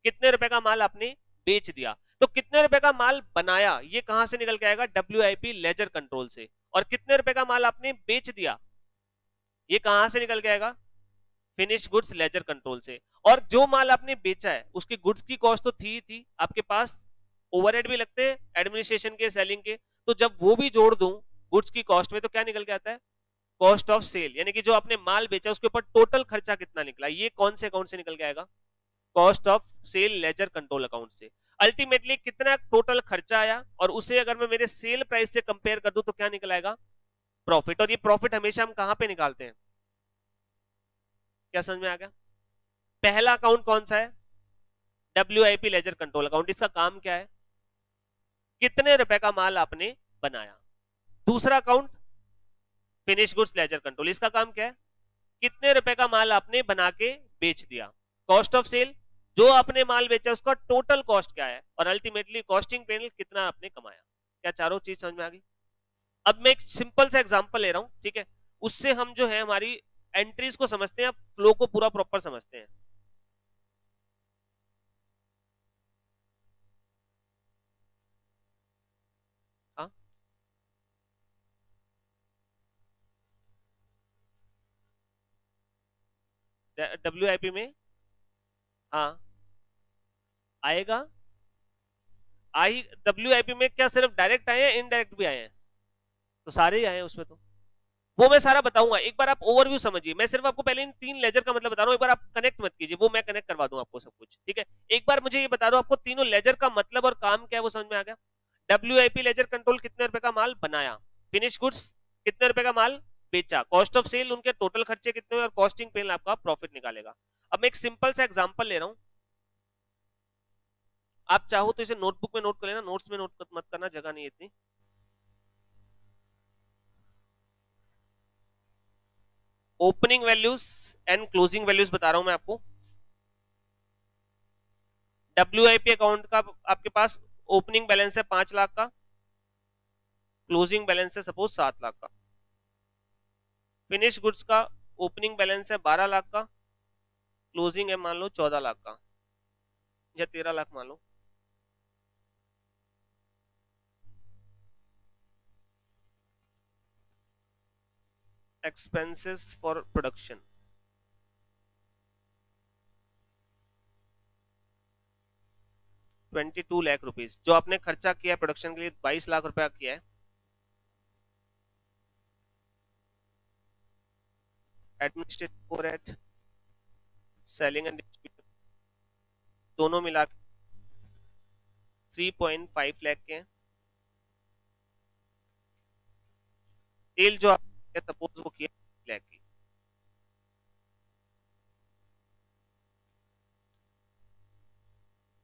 कितने रुपए का माल आपने बेच दिया। तो कितने रुपए का माल बनाया ये कहां से निकल के आएगा, WIP लेजर कंट्रोल से। और कितने रुपए का माल आपने बेच दिया ये कहां से निकल के आएगा, फिनिश गुड्स लेजर कंट्रोल से। और जो माल आपने बेचा है उसकी गुड्स की कॉस्ट तो थी आपके पास, ओवरहेड भी लगते हैं एडमिनिस्ट्रेशन के, सेलिंग के, तो जब वो भी जोड़ दूं गुड्स की कॉस्ट में तो क्या निकल के आता है, कॉस्ट ऑफ सेल, यानी कि जो आपने माल बेचा उसके ऊपर टोटल खर्चा कितना निकला, ये कौन से अकाउंट से निकल के आएगा, cost of sale ledger control account से। अल्टीमेटली कितना टोटल खर्चा आया और उसे अगर मैं मेरे सेल प्राइस से कंपेयर कर दूं तो क्या निकल आएगा, प्रॉफिट। और ये प्रॉफिट हमेशा हम कहां पे निकालते हैं, क्या समझ में आ गया। पहला अकाउंट कौन सा है, WIP लेजर कंट्रोल अकाउंट, इसका काम क्या है, कितने रुपए का माल आपने बनाया। दूसरा account finish goods ledger control, इसका काम क्या है, कितने रुपए का माल आपने बना के बेच दिया। कॉस्ट ऑफ सेल, जो आपने माल बेचा उसका टोटल कॉस्ट क्या है, और अल्टीमेटली कॉस्टिंग पैनल कितना आपने कमाया। क्या चारों चीज समझ में आ गई। अब मैं एक सिंपल सा एग्जांपल ले रहा हूं, ठीक है, उससे हम जो है हमारी एंट्रीज को समझते हैं, फ्लो को पूरा प्रॉपर समझते हैं। हाँ WIP में, हाँ आएगा, आई WIP में क्या सिर्फ डायरेक्ट आए हैं, इनडायरेक्ट भी आए हैं, तो सारे ही आए हैं उसमें, तो वो मैं सारा बताऊंगा। एक बार आप ओवरव्यू समझिए, मैं सिर्फ आपको पहले इन 3 लेजर का मतलब बता रहा हूं, एक बार आप कनेक्ट मत कीजिए, वो मैं कनेक्ट करवा दूं आपको सब कुछ, ठीक है। एक बार मुझे ये बता दो आपको तीनों लेजर का मतलब और काम क्या है, वो समझ में आ गया। WIP लेजर कंट्रोल कितने रुपए का माल बनाया, फिनिश गुड्स कितने रुपए का माल बेचा, कॉस्ट ऑफ सेल उनके टोटल खर्चे कितने हुए, और कॉस्टिंग पेन आपका प्रॉफिट निकालेगा। अब मैं एक सिंपल सा एग्जांपल ले रहा हूं, आप चाहो तो इसे नोटबुक में नोट कर लेना, नोट्स में नोट मत करना, जगह नहीं है इतनी। Opening values and closing values बता रहा हूं मैं आपको। WIP अकाउंट का आपके पास ओपनिंग बैलेंस है 5 लाख का, क्लोजिंग बैलेंस है सपोज 7 लाख का। फिनिश गुड्स का ओपनिंग बैलेंस है 12 लाख का, क्लोजिंग है मान लो 14 लाख का या 13 लाख मान लो। Expenses for production 22 lakh rupees, जो आपने खर्चा किया प्रोडक्शन के लिए 22 लाख रुपया किया है। Administrative overhead, selling and distribution दोनों मिला 3.5 लाख के हैं। सेल जो आपने सपोज वो किया लाख की।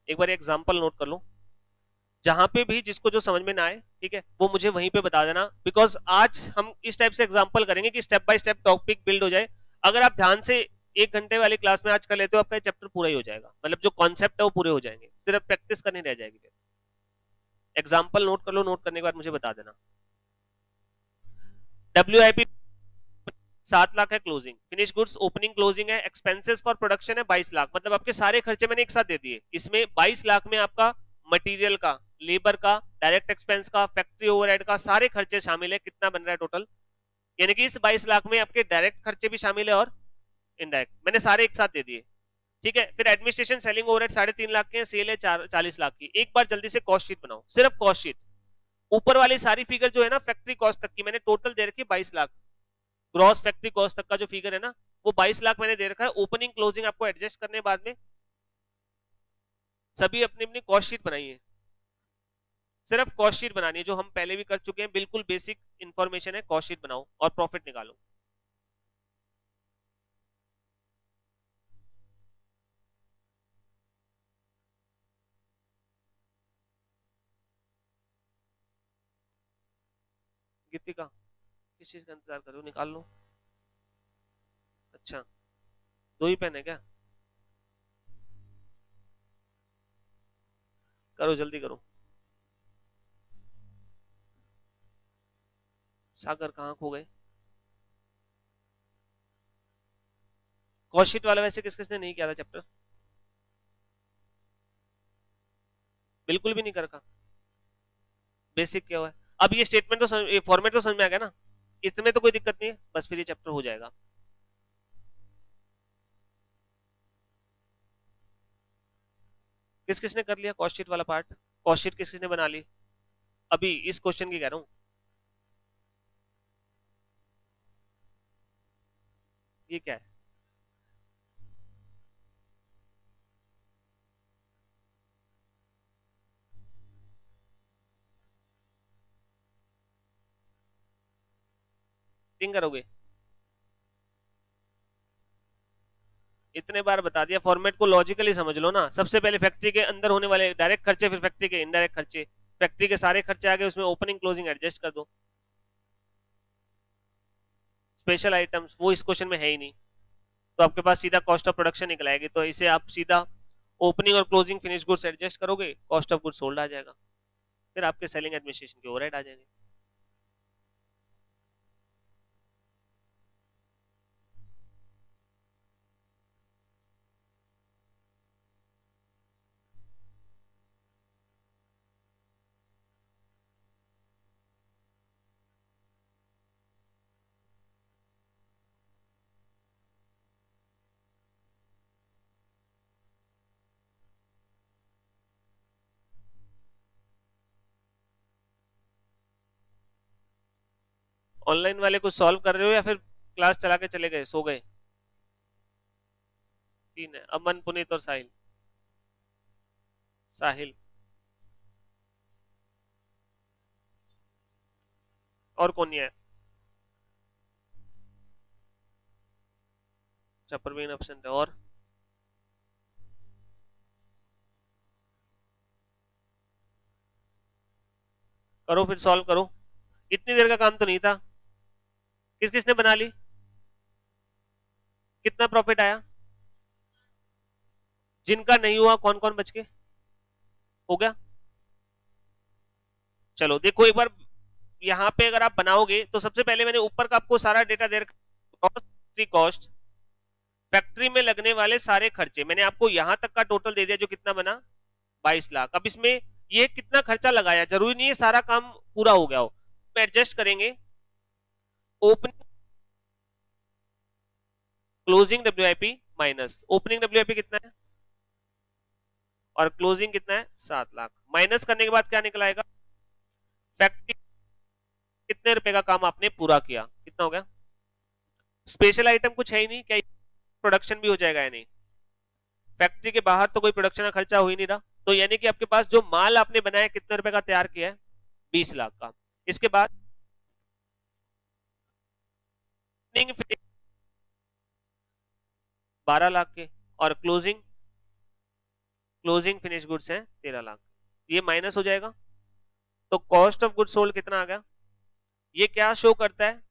एक बार एग्जांपल नोट कर लो, जहां पे भी जिसको जो समझ में ना आए, ठीक है, वो मुझे वहीं पे बता देना, बिकॉज आज हम इस टाइप से एग्जांपल करेंगे कि step by step topic build हो जाए। अगर आप ध्यान से 1 घंटे वाली क्लास में आज कर लेते हो, आपका चैप्टर पूरा ही हो जाएगा, मतलब जो कॉन्सेप्ट है वो पूरे हो जाएंगे, सिर्फ प्रैक्टिस करनी रह जाएगी। एग्जाम्पल नोट कर लो, नोट करने के बाद मुझे बता देना। WIP 7 लाख है, closing finish goods opening closing है, एक्सपेंसेस फॉर प्रोडक्शन है 22 लाख, मतलब आपके सारे खर्चे मैंने एक साथ दे दिए। इसमें 22 लाख में आपका मटेरियल का, लेबर का, डायरेक्ट एक्सपेंस का, फैक्ट्री ओवरहेड का सारे खर्चे शामिल है। कितना बन रहा है टोटल, यानी कि इस 22 लाख में आपके डायरेक्ट खर्चे भी शामिल है और इनडायरेक्ट, मैंने सारे एक साथ दे दिए, ठीक है। फिर एडमिनिस्ट्रेशन सेलिंग ओवरहेड 3.5 लाख के, सेल है 40 लाख की। एक बार जल्दी से कॉस्ट शीट बनाओ, सिर्फ कॉस्ट शीट, ऊपर वाली सारी फिगर जो है ना फैक्ट्री कॉस्ट तक की मैंने टोटल दे रखी 22 लाख, ग्रॉस फैक्ट्री कॉस्ट तक का जो फिगर है ना वो 22 लाख मैंने दे रखा है। ओपनिंग क्लोजिंग आपको एडजस्ट करने बाद में सभी अपनी अपनी कॉस्ट शीट बनाइए, सिर्फ कॉस्ट शीट बनानी है, जो हम पहले भी कर चुके हैं, बिल्कुल बेसिक इंफॉर्मेशन है, कॉस्ट शीट बनाओ और प्रॉफिट निकालो। गीतिका किस चीज का इंतजार कर रहे हो, निकाल लो। अच्छा, दो ही पेन है क्या? करो जल्दी करो। सागर कहाँ खो गए? कॉस्ट शीट वाला वैसे किस किसने नहीं किया था चैप्टर? बिल्कुल भी नहीं कर का। बेसिक क्या हुआ है? अब ये स्टेटमेंट तो ये फॉर्मेट तो समझ में आ गया ना, इतने तो कोई दिक्कत नहीं है, बस फिर ये चैप्टर हो जाएगा। किस किसने कर लिया कॉस्ट शीट वाला पार्ट? कॉस्ट शीट किस किसने बना ली अभी इस क्वेश्चन की कह रहा हूं? ये क्या है? थिंक करोगे? इतने बार बता दिया, फॉर्मेट को लॉजिकली समझ लो ना। सबसे पहले फैक्ट्री के अंदर होने वाले डायरेक्ट खर्चे, फिर फैक्ट्री के इनडायरेक्ट खर्चे, फैक्ट्री के सारे खर्चे आगे, उसमें ओपनिंग क्लोजिंग एडजस्ट कर दो। स्पेशल आइटम्स वो इस क्वेश्चन में है ही नहीं, तो आपके पास सीधा कॉस्ट ऑफ प्रोडक्शन निकल आएगी, तो इसे आप सीधा ओपनिंग और क्लोजिंग फिनिश गुड्स एडजस्ट करोगे, कॉस्ट ऑफ गुड्स सोल्ड आ जाएगा, फिर आपके सेलिंग एडमिनिस्ट्रेशन के ओवरहेड आ जाएंगे। ऑनलाइन वाले कुछ सॉल्व कर रहे हो या फिर क्लास चला के चले गए, सो गए? तीन है, अमन, पुनीत और साहिल। साहिल और कौन नहीं है? अच्छा, परवीन एब्सेंट है। और करो फिर, सॉल्व करो। इतनी देर का काम तो नहीं था। किस किसने बना ली? कितना प्रॉफिट आया? जिनका नहीं हुआ कौन कौन बच के हो गया? चलो देखो एक बार, यहाँ पे अगर आप बनाओगे तो सबसे पहले मैंने ऊपर का आपको सारा डेटा दे रखा, कॉस्ट, फैक्ट्री में लगने वाले सारे खर्चे मैंने आपको यहां तक का टोटल दे दिया, जो कितना बना 22 लाख। अब इसमें ये कितना खर्चा लगाया, जरूरी नहीं है सारा काम पूरा हो गया हो, एडजस्ट करेंगे। Opening closing WIP minus opening WIP कितना है और क्लोजिंग कितना है 7 लाख, माइनस करने के बाद क्या निकल आएगा? फैक्ट्री कितने रुपए का काम आपने पूरा किया, कितना हो गया? स्पेशल आइटम कुछ है ही नहीं, क्या प्रोडक्शन भी हो जाएगा या नहीं? फैक्ट्री के बाहर तो कोई प्रोडक्शन का खर्चा हो ही नहीं रहा, तो यानी कि आपके पास जो माल आपने बनाया कितने रुपए का तैयार किया है? 20 लाख का। इसके बाद 12 लाख के, और क्लोजिंग क्लोजिंग फिनिश गुड्स है 13 लाख, ये माइनस हो जाएगा। तो कॉस्ट ऑफ गुड्स सोल्ड कितना आ गया? ये क्या शो करता है?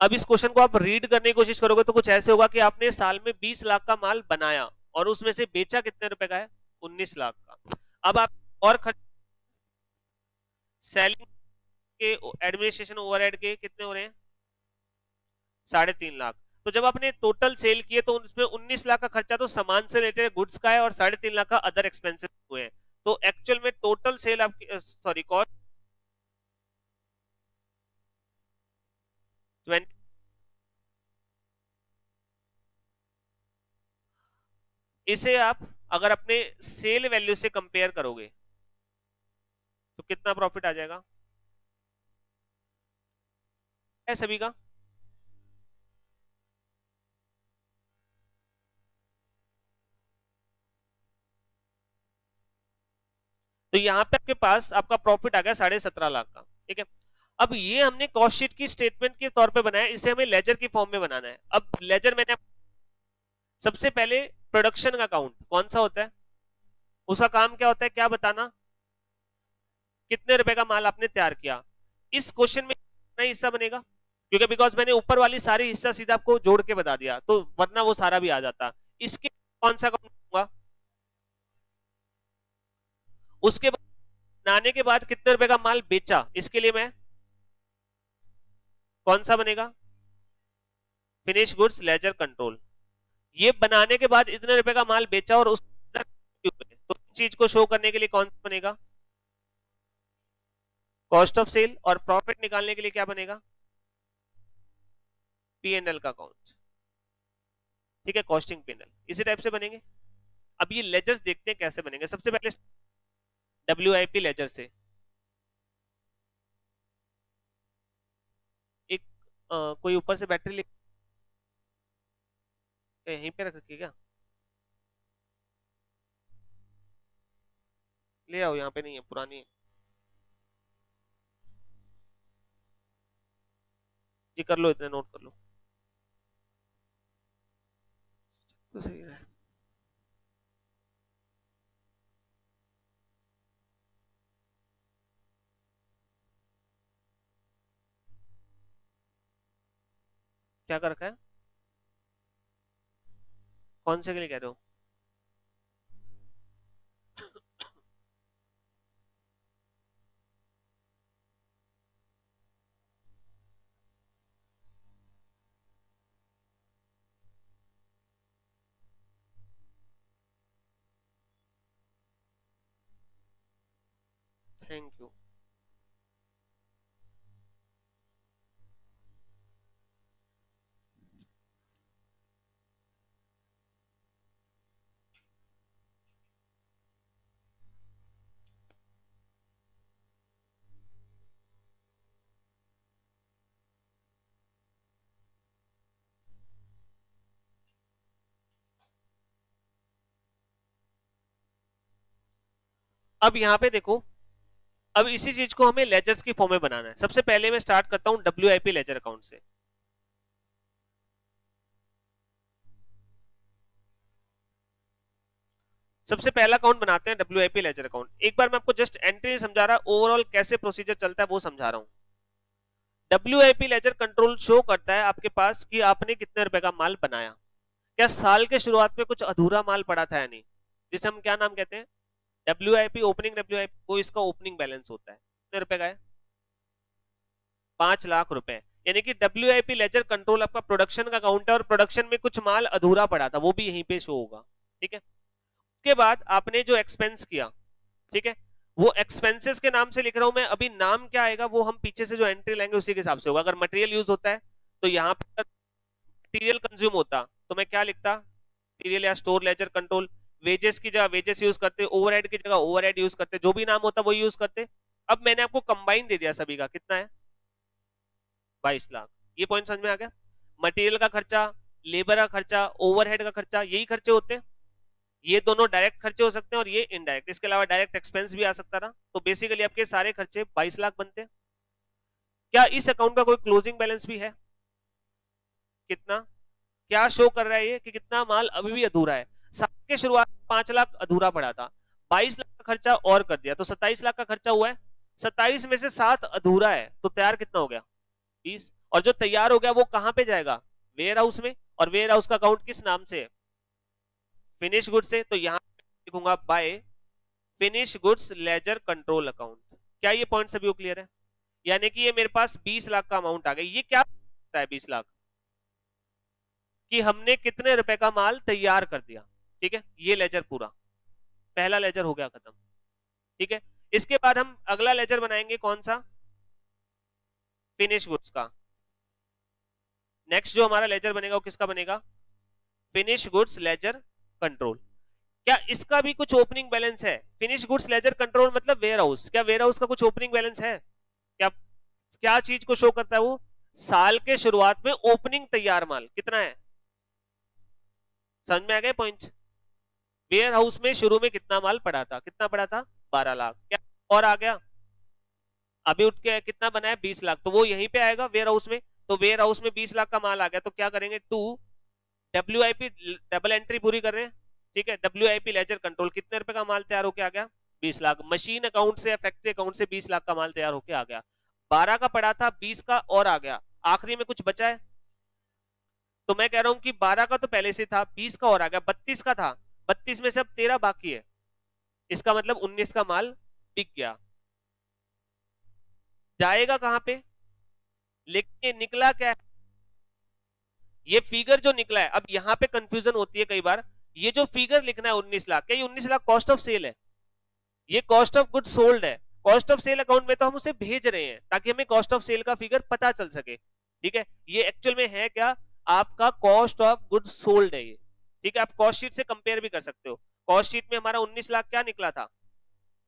अब इस क्वेश्चन को आप रीड करने की कोशिश करोगे तो कुछ ऐसे होगा कि आपने साल में 20 लाख का माल बनाया और उसमें से बेचा कितने रुपए का है? 19 लाख का। अब आप और खर्च, सेलिंग के एडमिनिस्ट्रेशन ओवरहेड के कितने हो रहे हैं? 3.5 लाख। तो जब आपने टोटल सेल किए तो उसमें 19 लाख का खर्चा तो सामान से रिलेटेड गुड्स का है और 3.5 लाख का अदर एक्सपेंसेस हुए हैं। तो एक्चुअल में टोटल सेल आपकी, सॉरी, कॉस्ट 20, इसे आप अगर अपने सेल वैल्यू से कंपेयर करोगे तो कितना प्रॉफिट आ जाएगा? है सभी का? तो तो यहाँ पे आपके पास आपका प्रॉफिट आ गया 17.5 लाख का, ठीक है। अब ये हमने कॉस्ट शीट की स्टेटमेंट के तौर पे बनाया, इसे हमें लेजर की फॉर्म में बनाना है। अब लेजर मैंने सबसे पहले प्रोडक्शन का काउंट कौन सा होता है, उसका काम क्या होता है, क्या बताना, कितने रुपए का माल आपने तैयार किया। इस क्वेश्चन में कितना हिस्सा बनेगा, क्योंकि बिकॉज मैंने ऊपर वाली सारी हिस्सा सीधा आपको जोड़ के बता दिया, तो वरना वो सारा भी आ जाता। इसके कौन सा काउंट होगा, उसके बाद बनाने के बाद कितने रुपए का माल बेचा, इसके लिए मैं कौन सा बनेगा, फिनिश गुड्स लेजर कंट्रोल। ये बनाने के बाद इतने रुपए का माल बेचा और उस तो चीज को शो करने के लिए कौन सा बनेगा, कॉस्ट ऑफ सेल। और प्रॉफिट निकालने के लिए क्या बनेगा, P&L का अकाउंट, ठीक है, कॉस्टिंग P&L इसी टाइप से बनेंगे। अब ये लेजर्स देखते हैं कैसे बनेंगे। सबसे पहले WIP लेजर से एक कोई ऊपर से बैटरी यहीं पे रख रखिए क्या, ले आओ, यहाँ पे नहीं है, पुरानी है जी, कर लो, इतने नोट कर लो तो सही है। क्या कर रखा है, कौन से के लिए कह रहे हो, थैंक यू। अब यहाँ पे देखो, अब इसी चीज को हमें लेजर्स की फॉर्म में बनाना है। सबसे पहले मैं स्टार्ट करता हूं WIP लेजर अकाउंट से। सबसे पहला अकाउंट बनाते हैं WIP लेजर अकाउंट। एक बार मैं आपको जस्ट एंट्री समझा रहा, ओवरऑल कैसे प्रोसीजर चलता है वो समझा रहा हूं। WIP लेजर कंट्रोल शो करता है आपके पास कि आपने कितने रुपए का माल बनाया, क्या साल के शुरुआत में कुछ अधूरा माल पड़ा था या नहीं, जिसे हम क्या नाम कहते हैं, WIP ओपनिंग WIP, वो इसका ओपनिंग बैलेंस होता है। कितने रुपए का है, 5 लाख रुपए। यानी कि WIP लेजर कंट्रोल आपका प्रोडक्शन का अकाउंट है, और प्रोडक्शन में कुछ माल अधूरा पड़ा था, वो भी यहीं पे शो होगा, ठीक है। उसके बाद आपने जो एक्सपेंस किया, ठीक है, वो एक्सपेंसेस के नाम से लिख रहा हूं मैं, अभी नाम क्या आएगा वो हम पीछे से जो एंट्री लेंगे उसी के हिसाब से होगा। अगर मटेरियल यूज होता है तो यहाँ पर मटेरियल कंज्यूम होता तो मैं क्या लिखता, मटेरियल या स्टोर लेजर कंट्रोल। वेजेस की जगह वेजेस यूज करते, ओवरहेड की जगह ओवरहेड यूज करते, जो भी नाम होता वही यूज करते। अब मैंने आपको कंबाइन दे दिया सभी का, कितना है, 22 लाख। ये पॉइंट समझ में आ गया। मटेरियल का खर्चा, लेबर का खर्चा, ओवरहेड का खर्चा, यही खर्चे होते हैं। ये दोनों डायरेक्ट खर्चे हो सकते हैं और ये इनडायरेक्ट, इसके अलावा डायरेक्ट एक्सपेंस भी आ सकता था। तो बेसिकली आपके सारे खर्चे 22 लाख बनते हैं। क्या इस अकाउंट का कोई क्लोजिंग बैलेंस भी है, कितना, क्या शो कर रहा है ये कि कितना माल अभी भी अधूरा है। साल के शुरुआत 5 लाख अधूरा पड़ा था, 22 लाख का खर्चा और कर दिया तो 27 लाख का खर्चा हुआ है। 27 में से 7 अधूरा है, तो तैयार कितना हो गया, 20। और जो तैयार हो गया वो कहां पे जाएगा, वेयर हाउस में। और वेयर हाउस का अकाउंट किस नाम से है, फिनिश गुड्स से। तो यहां लिखूंगा by finish goods ledger control account. क्या ये पॉइंट सभी को क्लियर है, यानी कि ये मेरे पास 20 लाख का अमाउंट आ गया। ये क्या है 20 लाख, कि हमने कितने रुपए का माल तैयार कर दिया, ठीक है। ये लेजर पूरा पहला लेजर हो गया खत्म, ठीक है। इसके बाद हम अगला लेजर बनाएंगे कौन सा, फिनिश गुड्स का। नेक्स्ट जो हमारा लेजर बनेगा वो किसका बनेगा, फिनिश गुड्स लेजर कंट्रोल। क्या इसका भी कुछ ओपनिंग बैलेंस है, फिनिश गुड्स लेजर कंट्रोल मतलब वेयर हाउस। क्या वेयर हाउस का कुछ ओपनिंग बैलेंस है, क्या क्या चीज को शो करता है वो, साल के शुरुआत में ओपनिंग तैयार माल कितना है। समझ में आ गए पॉइंट, वेयर हाउस में शुरू में कितना माल पड़ा था, कितना पड़ा था 12 लाख, क्या और आ गया, अभी उठ के कितना बना है 20 लाख, तो वो यहीं पे आएगा वेयर हाउस में, तो वेयर हाउस में 20 लाख का माल आ गया, तो क्या करेंगे, टू WIP, डबल एंट्री पूरी कर रहे हैं, ठीक है, WIP लेजर कंट्रोल, कितने रुपए का माल तैयार होके आ गया 20 लाख, मशीन अकाउंट से फैक्ट्री अकाउंट से 20 लाख का माल तैयार होके आ गया, 12 का पड़ा था 20 का और आ गया, आखिरी में कुछ बचा है, तो मैं कह रहा हूं कि 12 का तो पहले से था, 20 का और आ गया, 32 का था, 32 में से अब 13 बाकी है, इसका मतलब 19 का माल बिक गया, जाएगा कहां पे, लेकिन ये निकला क्या है, ये फिगर जो निकला है, अब यहां पे कंफ्यूजन होती है कई बार, ये जो फिगर लिखना है 19 लाख, क्या ये 19 लाख कॉस्ट ऑफ सेल है, ये कॉस्ट ऑफ गुड सोल्ड है, कॉस्ट ऑफ सेल अकाउंट में तो हम उसे भेज रहे हैं ताकि हमें कॉस्ट ऑफ सेल का फिगर पता चल सके, ठीक है, ये एक्चुअल में है क्या, आपका कॉस्ट ऑफ गुड सोल्ड है ये, ठीक है, आप कॉस्ट शीट से कंपेयर भी कर सकते हो, कॉस्ट शीट में हमारा 19 लाख क्या निकला था,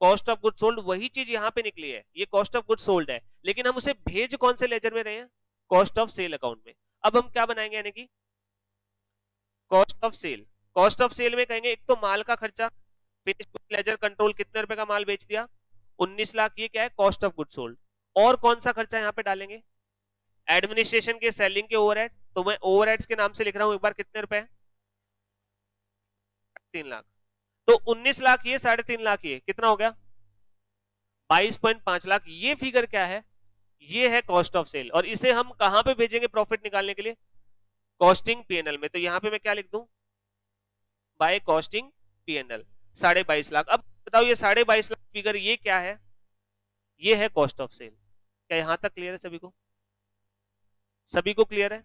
कॉस्ट ऑफ गुड सोल्ड, वही चीज यहां पे निकली है, ये कॉस्ट ऑफ गुड सोल्ड है, लेकिन हम उसे भेज कौन से लेजर में रहे हैं, कॉस्ट ऑफ सेल अकाउंट में, अब हम क्या बनाएंगे, यानी कि cost of sale, cost of sale में कहेंगे एक तो माल का खर्चा, फिनिश लेजर कंट्रोल, कितने रुपए का माल बेच दिया 19 लाख, ये क्या है कॉस्ट ऑफ गुड सोल्ड, और कौन सा खर्चा यहाँ पे डालेंगे, एडमिनिस्ट्रेशन के, सेलिंग के ओवरहेड, तो मैं ओवरहेड्स के नाम से लिख रहा हूं एक बार, कितने रुपए 3 लाख, तो 19 लाख ये, 3.5 लाख ये, कितना हो गया 22.5 लाख, ये फिगर क्या है, ये है कॉस्ट ऑफ सेल, और इसे हम कहां पे भेजेंगे प्रॉफिट निकालने के लिए, कॉस्टिंग पीएनएल में, तो यहां पे मैं क्या लिख दूं, बाय कॉस्टिंग पीएनएल 22.5 लाख, अब बताओ ये 22.5 लाख फिगर ये क्या है, ये है कॉस्ट ऑफ सेल, क्या यहां तक क्लियर है सभी को, सभी को क्लियर है,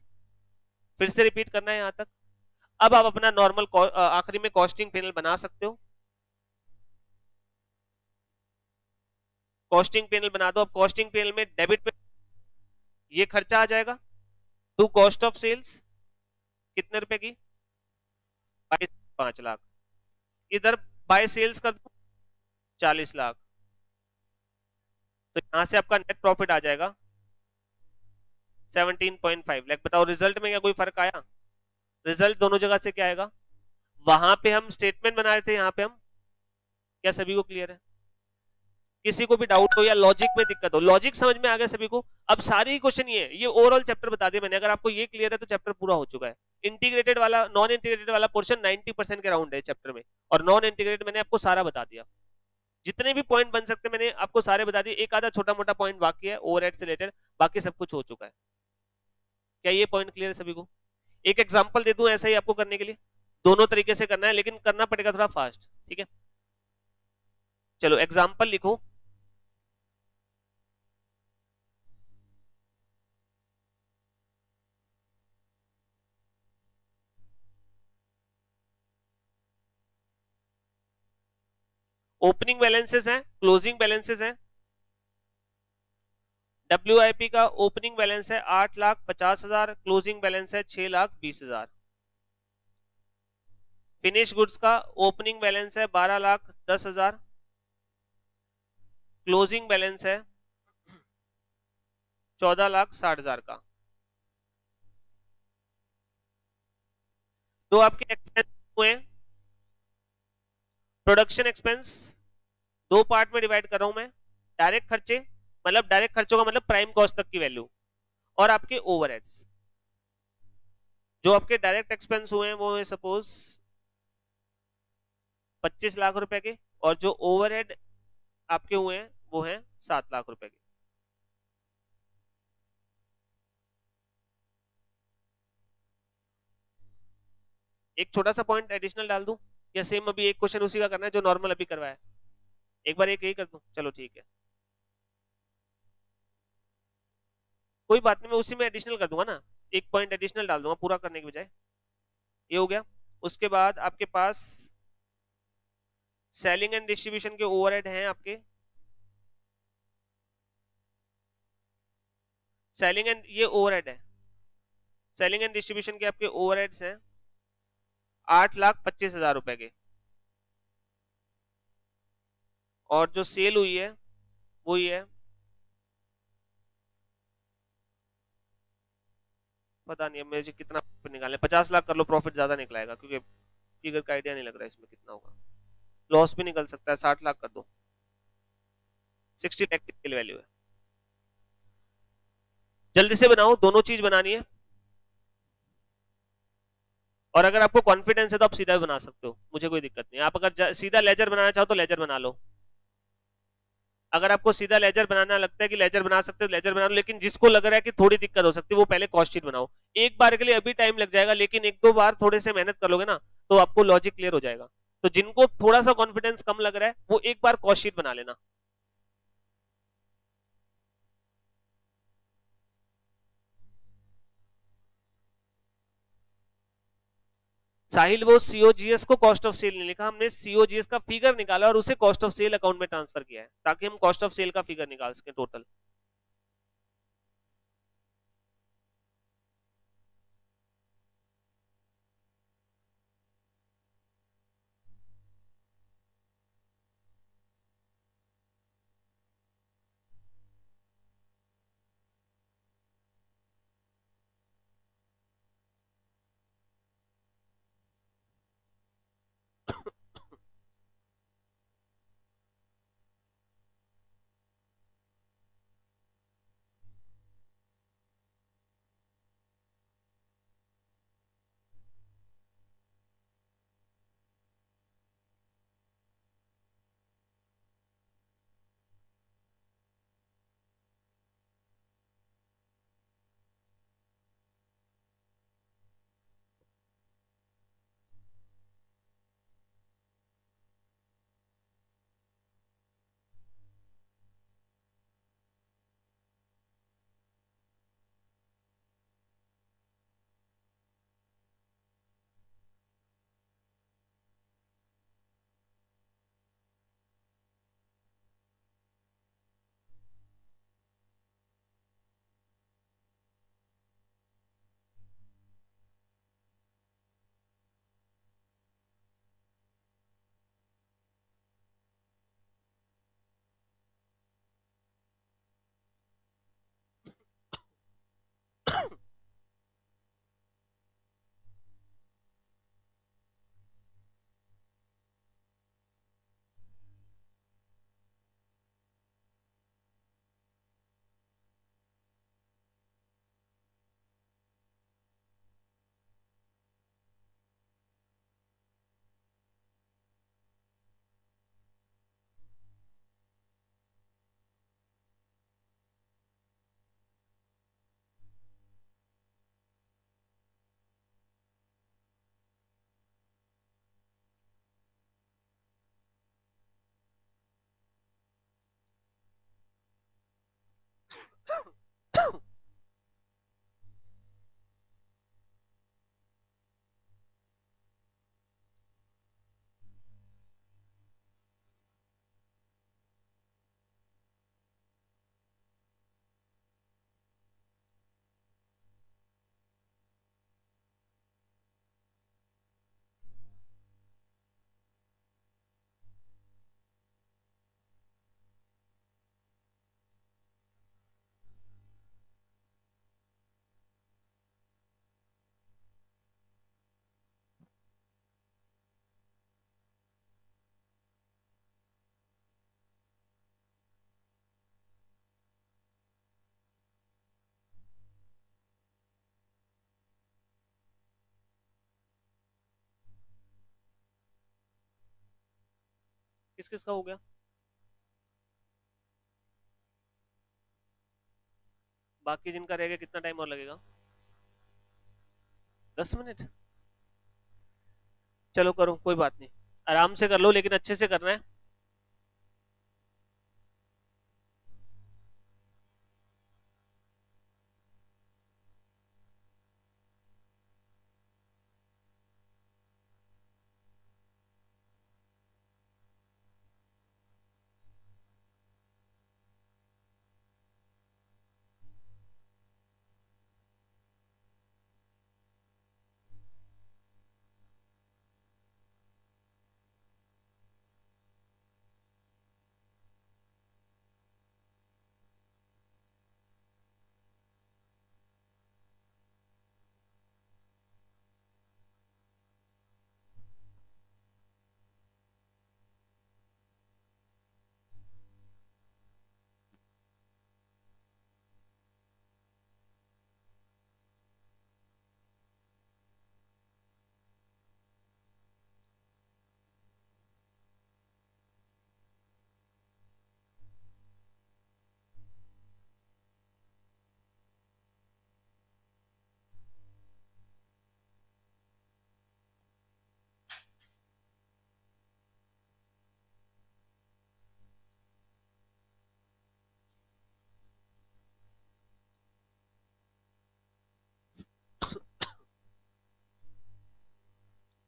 फिर से रिपीट करना है यहां तक, अब आप अपना नॉर्मल आखिरी में कॉस्टिंग पीएनएल बना सकते हो, कॉस्टिंग पीएनएल बना दो, अब कॉस्टिंग पीएनएल में डेबिट पे ये खर्चा आ जाएगा, टू कॉस्ट ऑफ सेल्स कितने रुपए की 5 लाख, इधर बाय सेल्स कर दो 40 लाख, तो यहां से आपका नेट प्रॉफिट आ जाएगा 17.5 लाख, बताओ रिजल्ट में क्या कोई फर्क आया, रिजल्ट दोनों जगह से क्या आएगा, वहां पे हम स्टेटमेंट बना रहे थे, यहाँ पे हम, क्या सभी को क्लियर है, किसी को भी डाउट हो या लॉजिक में दिक्कत हो, लॉजिक समझ में आ गया सभी को, अब सारी क्वेश्चन ये ओवरऑल चैप्टर बता दिया मैंने, अगर आपको ये क्लियर है तो चैप्टर पूरा हो चुका है, इंटीग्रेटेड वाला नॉन इंटीग्रेटेड वाला पोर्शन 90% के राउंड है चैप्टर में, और नॉन इंटीग्रेटेड मैंने आपको सारा बता दिया, जितने भी पॉइंट बन सकते मैंने आपको सारे बता दिए, एक आधा छोटा मोटा पॉइंट बाकी है ओवरहेड से रिलेटेड, बाकी सब कुछ हो चुका है, क्या ये पॉइंट क्लियर है सभी को, एक एग्जांपल दे दूं ऐसा ही आपको करने के लिए, दोनों तरीके से करना है लेकिन करना पड़ेगा थोड़ा फास्ट, ठीक है, चलो एग्जांपल लिखो, ओपनिंग बैलेंसेस हैं, क्लोजिंग बैलेंसेस हैं, WIP का ओपनिंग बैलेंस है 8,50,000, क्लोजिंग बैलेंस है 6,20,000, फिनिश गुड्स का ओपनिंग बैलेंस है 12,10,000, क्लोजिंग बैलेंस है 14,60,000 का, तो आपके एक्सपेंस हुए, प्रोडक्शन एक्सपेंस दो पार्ट में डिवाइड कर रहा हूं मैं, डायरेक्ट खर्चे, मतलब डायरेक्ट खर्चों का मतलब प्राइम कॉस्ट तक की वैल्यू, और आपके ओवरहेड्स, जो आपके डायरेक्ट एक्सपेंस हुए हैं वो है सपोज 25 लाख रुपए के, और जो ओवरहेड आपके हुए हैं वो है 7 लाख रुपए के, एक छोटा सा पॉइंट एडिशनल डाल दूं, या सेम अभी एक क्वेश्चन उसी का करना है जो नॉर्मल अभी करवाया, एक बार एक यही कर दूं, चलो ठीक है, कोई बात नहीं, मैं उसी में एडिशनल कर दूंगा ना, एक पॉइंट एडिशनल डाल दूंगा पूरा करने के बजाय, ये हो गया, उसके बाद आपके पास सेलिंग एंड डिस्ट्रीब्यूशन के ओवरहेड हैं आपके, सेलिंग एंड ये ओवरहेड है, सेलिंग एंड डिस्ट्रीब्यूशन के आपके ओवरहेड्स हैं 8,25,000 रुपए के, और जो सेल हुई है वो ये है, पता नहीं मुझे कितना निकालना है, 50 लाख कर लो, प्रॉफिट ज्यादा निकलाएगा क्योंकि फिगर का आइडिया नहीं लग रहा है इसमें कितना होगा, लॉस भी निकल सकता है, 60 लाख कर दो, 60 लाख की स्केल वैल्यू है। जल्दी से बनाओ, दोनों चीज बनानी है। और अगर आपको कॉन्फिडेंस है तो आप सीधा भी बना सकते हो, मुझे कोई दिक्कत नहीं। आप अगर सीधा लेजर बनाना चाहो तो लेजर बना लो। अगर आपको सीधा लेजर बनाना लगता है कि लेजर बना सकते हो लेजर बना लो, लेकिन जिसको लग रहा है कि थोड़ी दिक्कत हो सकती है वो पहले कॉस्ट शीट बनाओ। एक बार के लिए अभी टाइम लग जाएगा, लेकिन एक दो बार थोड़े से मेहनत कर लोगे ना तो आपको लॉजिक क्लियर हो जाएगा। तो जिनको थोड़ा सा कॉन्फिडेंस कम लग रहा है वो एक बार कॉस्ट शीट बना लेना। साहिल, वो सीओजीएस को कॉस्ट ऑफ सेल नहीं लिखा हमने, सीओजीएस का फिगर निकाला और उसे कॉस्ट ऑफ सेल अकाउंट में ट्रांसफर किया है, ताकि हम कॉस्ट ऑफ सेल का फिगर निकाल सके टोटल। किस किस का हो गया? बाकी जिनका रहेगा कितना टाइम और लगेगा? 10 मिनट? चलो करो, कोई बात नहीं, आराम से कर लो लेकिन अच्छे से करना है।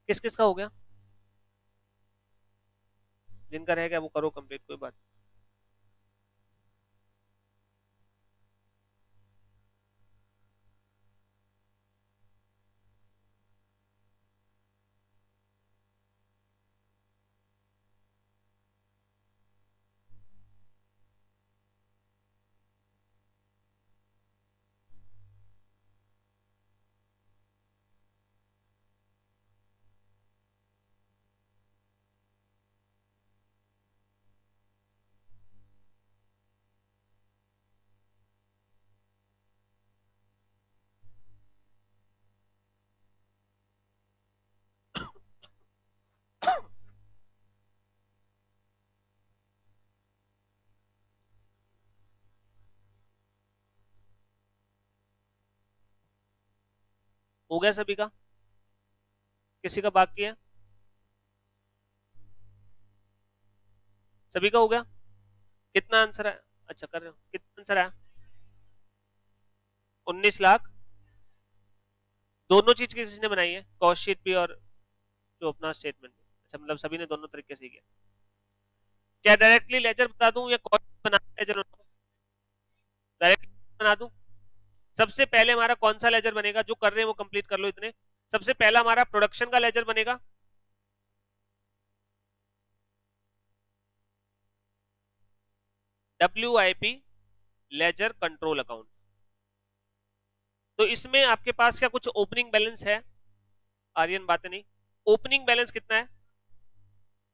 किस किस का हो गया? जिनका रह गया वो करो कंप्लीट, कोई बात। हो गया सभी का? किसी का बाकी है? सभी का हो गया? कितना आंसर है? अच्छा कर रहे हो, कितना आंसर है? 19 लाख। दोनों चीज किसने बनाई है, कॉस्ट शीट भी और जो अपना स्टेटमेंट भी? अच्छा, मतलब सभी ने दोनों तरीके से किया। क्या डायरेक्टली लेजर बता दूं या कॉस्ट बना लेजर? डायरेक्ट बना दूं? सबसे पहले हमारा कौन सा लेजर बनेगा, जो कर रहे हैं वो कंप्लीट कर लो इतने। सबसे पहला हमारा प्रोडक्शन का लेजर बनेगा। WIP ledger control account. तो इसमें आपके पास क्या कुछ ओपनिंग बैलेंस है? आर्यन बात नहीं। ओपनिंग बैलेंस कितना है?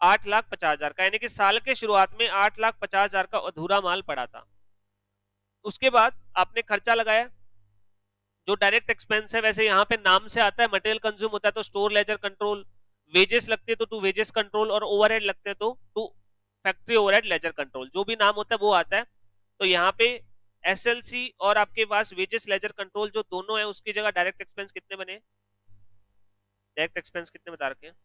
8,50,000 का, यानी कि साल के शुरुआत में 8,50,000 का अधूरा माल पड़ा था। उसके बाद आपने खर्चा लगाया जो डायरेक्ट एक्सपेंस है, वैसे यहाँ पे नाम से आता है मटेरियल कंज्यूम होता है तो स्टोर लेजर कंट्रोल, वेजेस लगते हैं तो टू वेजेस कंट्रोल, और ओवरहेड लगते हैं तो to factory overhead ledger control, जो भी नाम होता है वो आता है। तो यहाँ पे SLC और आपके पास वेजेस लेजर कंट्रोल जो दोनों है, उसकी जगह डायरेक्ट एक्सपेंस कितने बने? डायरेक्ट एक्सपेंस कितने बता रखे हैं?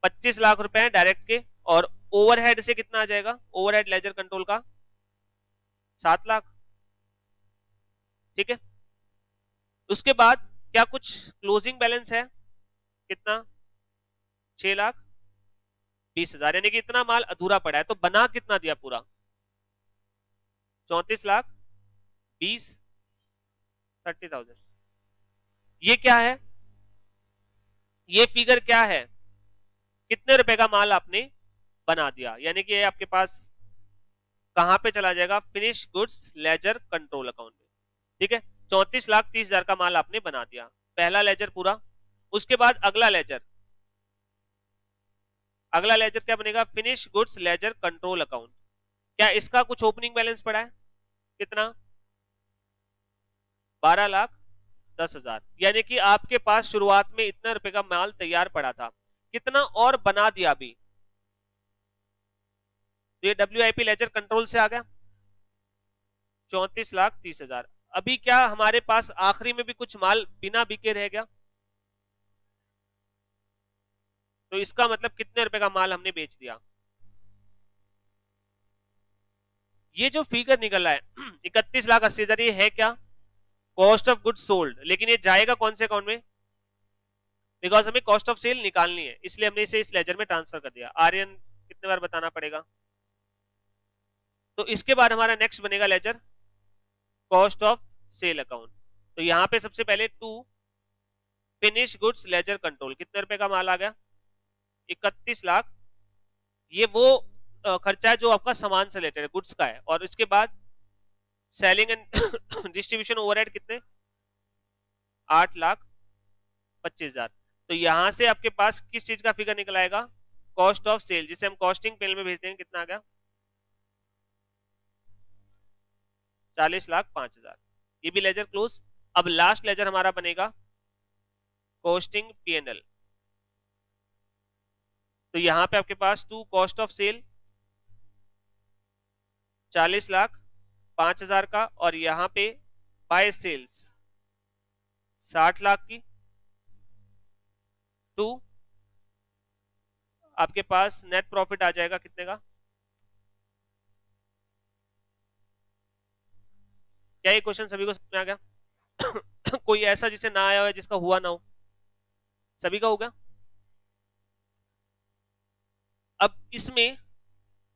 25 लाख रुपए है डायरेक्ट के, और ओवरहेड से कितना आ जाएगा ओवरहेड लेजर कंट्रोल का? 7 लाख। ठीक है। उसके बाद क्या कुछ क्लोजिंग बैलेंस है? कितना? 6,20,000, यानी कि इतना माल अधूरा पड़ा है। तो बना कितना दिया पूरा? 34,20,30,000। ये क्या है? ये फिगर क्या है? कितने रुपए का माल आपने बना दिया, यानी कि ये आपके पास कहां पे चला जाएगा? Finish goods ledger control account में। ठीक है। 34,30,000 का माल आपने बना दिया, पहला लेजर पूरा। उसके बाद अगला लेजर, अगला लेजर क्या बनेगा? Finish goods ledger control account. क्या इसका कुछ ओपनिंग बैलेंस पड़ा है? कितना? 12,10,000, यानी कि आपके पास शुरुआत में इतना रुपए का माल तैयार पड़ा था, कितना और बना दिया अभी? तो ये WIP लेजर कंट्रोल से आ गया 34,30,000। अभी क्या हमारे पास आखिरी में भी कुछ माल बिना बिके रह गया? तो इसका मतलब कितने रुपए का माल हमने बेच दिया? ये जो फिगर निकला है 31,80,000, ये है क्या? Cost of goods sold. लेकिन ये जाएगा कौन से अकाउंट में? बिकॉज हमें कॉस्ट ऑफ सेल निकालनी है, इसलिए हमने इसे इस लेजर में ट्रांसफर कर दिया। आर्यन कितने बार बताना पड़ेगा? तो इसके बाद हमारा नेक्स्ट बनेगा ledger cost of sale account. तो यहां पे सबसे पहले to finish goods ledger control, कितने रुपए का माल आ गया? 31 लाख। ये वो खर्चा है जो आपका सामान से रिलेटेड है, गुड्स का है। और इसके बाद सेलिंग एंड डिस्ट्रीब्यूशन ओवरहेड कितने? 8,25,000। तो यहां से आपके पास किस चीज का फिगर निकल आएगा? कॉस्ट ऑफ सेल, जिसे हम कॉस्टिंग पेल में भेज देंगे। कितना आ गया? 40,05,000। ये भी लेजर क्लोज। अब लास्ट लेजर हमारा बनेगा कॉस्टिंग P&L। तो यहां पे आपके पास टू कॉस्ट ऑफ सेल 40,05,000 का, और यहां पे बाय सेल्स 60 लाख की, टू आपके पास नेट प्रॉफिट आ जाएगा कितने का? क्या ये क्वेश्चन सभी को समझ में आ गया? कोई ऐसा जिसे ना आया हो, जिसका हुआ ना हो? सभी का होगा। अब इसमें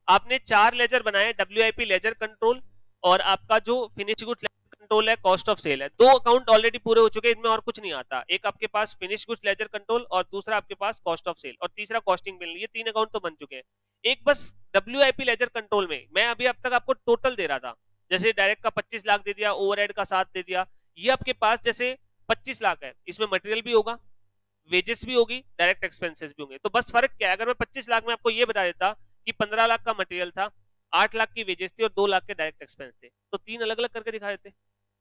आपने 4 लेजर बनाए, WIP लेजर कंट्रोल, और आपका जो फिनिश गुड्स लेजर कंट्रोल है, कॉस्ट ऑफ सेल है। 2 अकाउंट ऑलरेडी पूरे हो चुके हैं, इनमें और कुछ नहीं आता। एक आपके पास फिनिश गुड्स लेजर कंट्रोल और दूसरा आपके पास कॉस्ट ऑफ सेल और तीसरा कॉस्टिंग बिल। ये 3 अकाउंट तो बन चुके हैं। एक बस WIP लेजर कंट्रोल में मैं अभी अब तक आपको टोटल दे रहा था, जैसे डायरेक्ट का 25 लाख दे दिया, ओवरहेड का 7 दे दिया। ये आपके पास जैसे 25 लाख है, इसमें मटेरियल भी होगा, वेजेस भी होगी, डायरेक्ट एक्सपेंसेस भी होंगे। तो बस फर्क क्या है, अगर मैं 25 लाख में आपको ये बता देता कि 15 लाख का मटेरियल था, 8 लाख की वेजेस थी और 2 लाख के डायरेक्ट एक्सपेंस थे, तो 3 अलग अलग करके दिखा देते।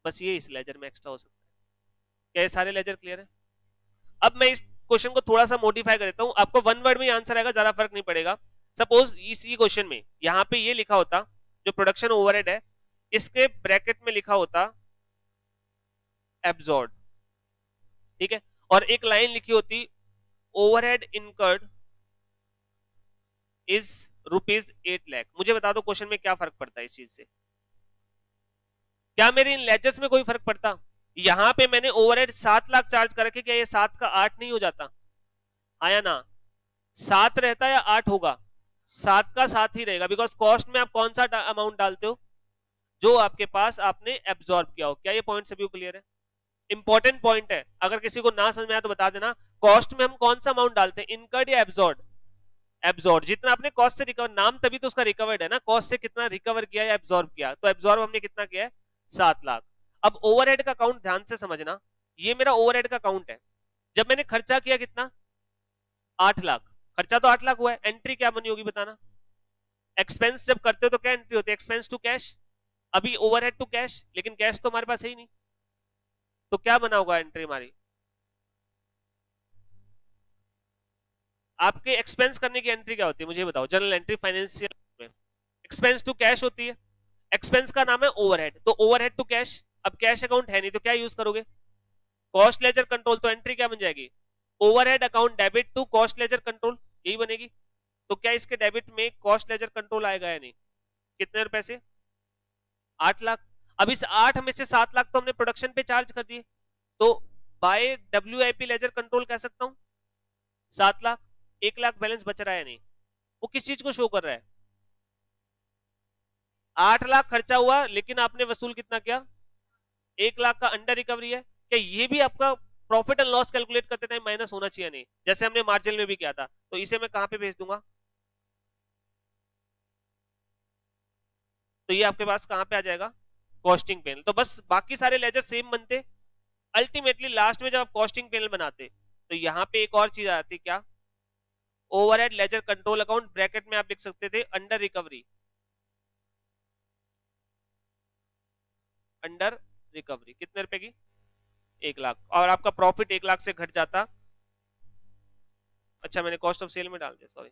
बस ये इस लेजर में एक्स्ट्रा हो सकता है। क्या ये सारे लेजर क्लियर है? अब मैं इस क्वेश्चन को थोड़ा सा मॉडिफाई कर देता हूं, आपको 1 वर्ड में आंसर आएगा, ज्यादा फर्क नहीं पड़ेगा। सपोज इसी क्वेश्चन में यहां पे ये लिखा होता, जो प्रोडक्शन ओवरहेड है, इसके ब्रैकेट में लिखा होता एब्जॉर्ब, ठीक है, और एक लाइन लिखी होती ओवरहेड इनकर्ड इज ₹8 लाख। मुझे बता दो क्वेश्चन में क्या फर्क पड़ता है इस चीज से? क्या मेरे इन लेजर्स में कोई फर्क पड़ता? यहां पे मैंने ओवरहेड 7 लाख चार्ज कर रखे, क्या ये 7 का 8 नहीं हो जाता? आया ना? 7 रहता या 8 होगा? 7 का 7 ही रहेगा, बिकॉज कॉस्ट में आप कौन सा अमाउंट डालते हो? जो आपके पास आपने एब्जॉर्ब किया हो। क्या ये पॉइंट सभी को क्लियर है? इंपॉर्टेंट पॉइंट है, अगर किसी को ना समझ में आया तो बता देना। कॉस्ट में हम कौन सा अमाउंट डालते हैं, इनकर्ड या एब्जॉर्ब? एब्जॉर्ब। जितना आपने कॉस्ट से रिकवर, नाम तभी तो उसका रिकवर्ड है ना, कॉस्ट से कितना रिकवर किया या एब्जॉर्ब किया। तो एब्जॉर्ब हमने कितना किया है? 7 लाख। अब ओवरहेड का अकाउंट ध्यान से समझना, ये मेरा ओवरहेड का अकाउंट है। जब मैंने खर्चा किया कितना? 8 लाख। खर्चा तो 8 लाख हुआ है, एंट्री क्या बनी होगी बताना? एक्सपेंस जब करते हो तो क्या एंट्री होती है? Expense to cash. अभी ओवरहेड टू कैश, लेकिन कैश तो हमारे पास है ही नहीं, तो क्या बना होगा एंट्री हमारी? आपके एक्सपेंस करने की एंट्री क्या होती है मुझे बताओ? जनरल एंट्री फाइनेंशियल में एक्सपेंस टू कैश होती है। एक्सपेंस का नाम है ओवरहेड, तो ओवरहेड टू कैश। अब कैश अकाउंट है नहीं तो क्या यूज करोगे? Cost ledger control. तो एंट्री क्या बन जाएगी? Overhead account debit to cost ledger control, यही बनेगी। तो क्या इसके डेबिट में कॉस्ट लेजर कंट्रोल आएगा या नहीं? कितने रुपए से? 8 लाख। अब इस 8 में से 7 लाख तो हमने प्रोडक्शन पे चार्ज कर दिए, तो बाय WIP लेजर कंट्रोल कह सकता हूं 7 लाख। 1 लाख बैलेंस बच रहा है नहीं, वो किस चीज को शो कर रहा है? 8 लाख खर्चा हुआ, लेकिन आपने वसूल कितना किया? 1 लाख का अंडर रिकवरी है। क्या ये भी आपका प्रॉफिट एंड लॉस कैलकुलेट करते टाइम माइनस होना चाहिए नहीं, जैसे हमने मार्जिन में भी किया था? तो इसे मैं कहां पे भेज दूंगा? तो ये आपके पास कहां पे आ जाएगा? Costing panel. तो बस बाकी सारे लेजर सेम बनते, अल्टीमेटली लास्ट में जब आप कॉस्टिंग पैनल बनाते तो यहां पे एक और चीज आ जाती, क्या? Overhead ledger control account, bracket में आप लिख सकते थे अंडर रिकवरी। अंडर रिकवरी कितने रुपए की? 1 लाख। और आपका प्रॉफिट 1 लाख से घट जाता। अच्छा मैंने कॉस्ट ऑफ सेल में डाल दिया, सॉरी।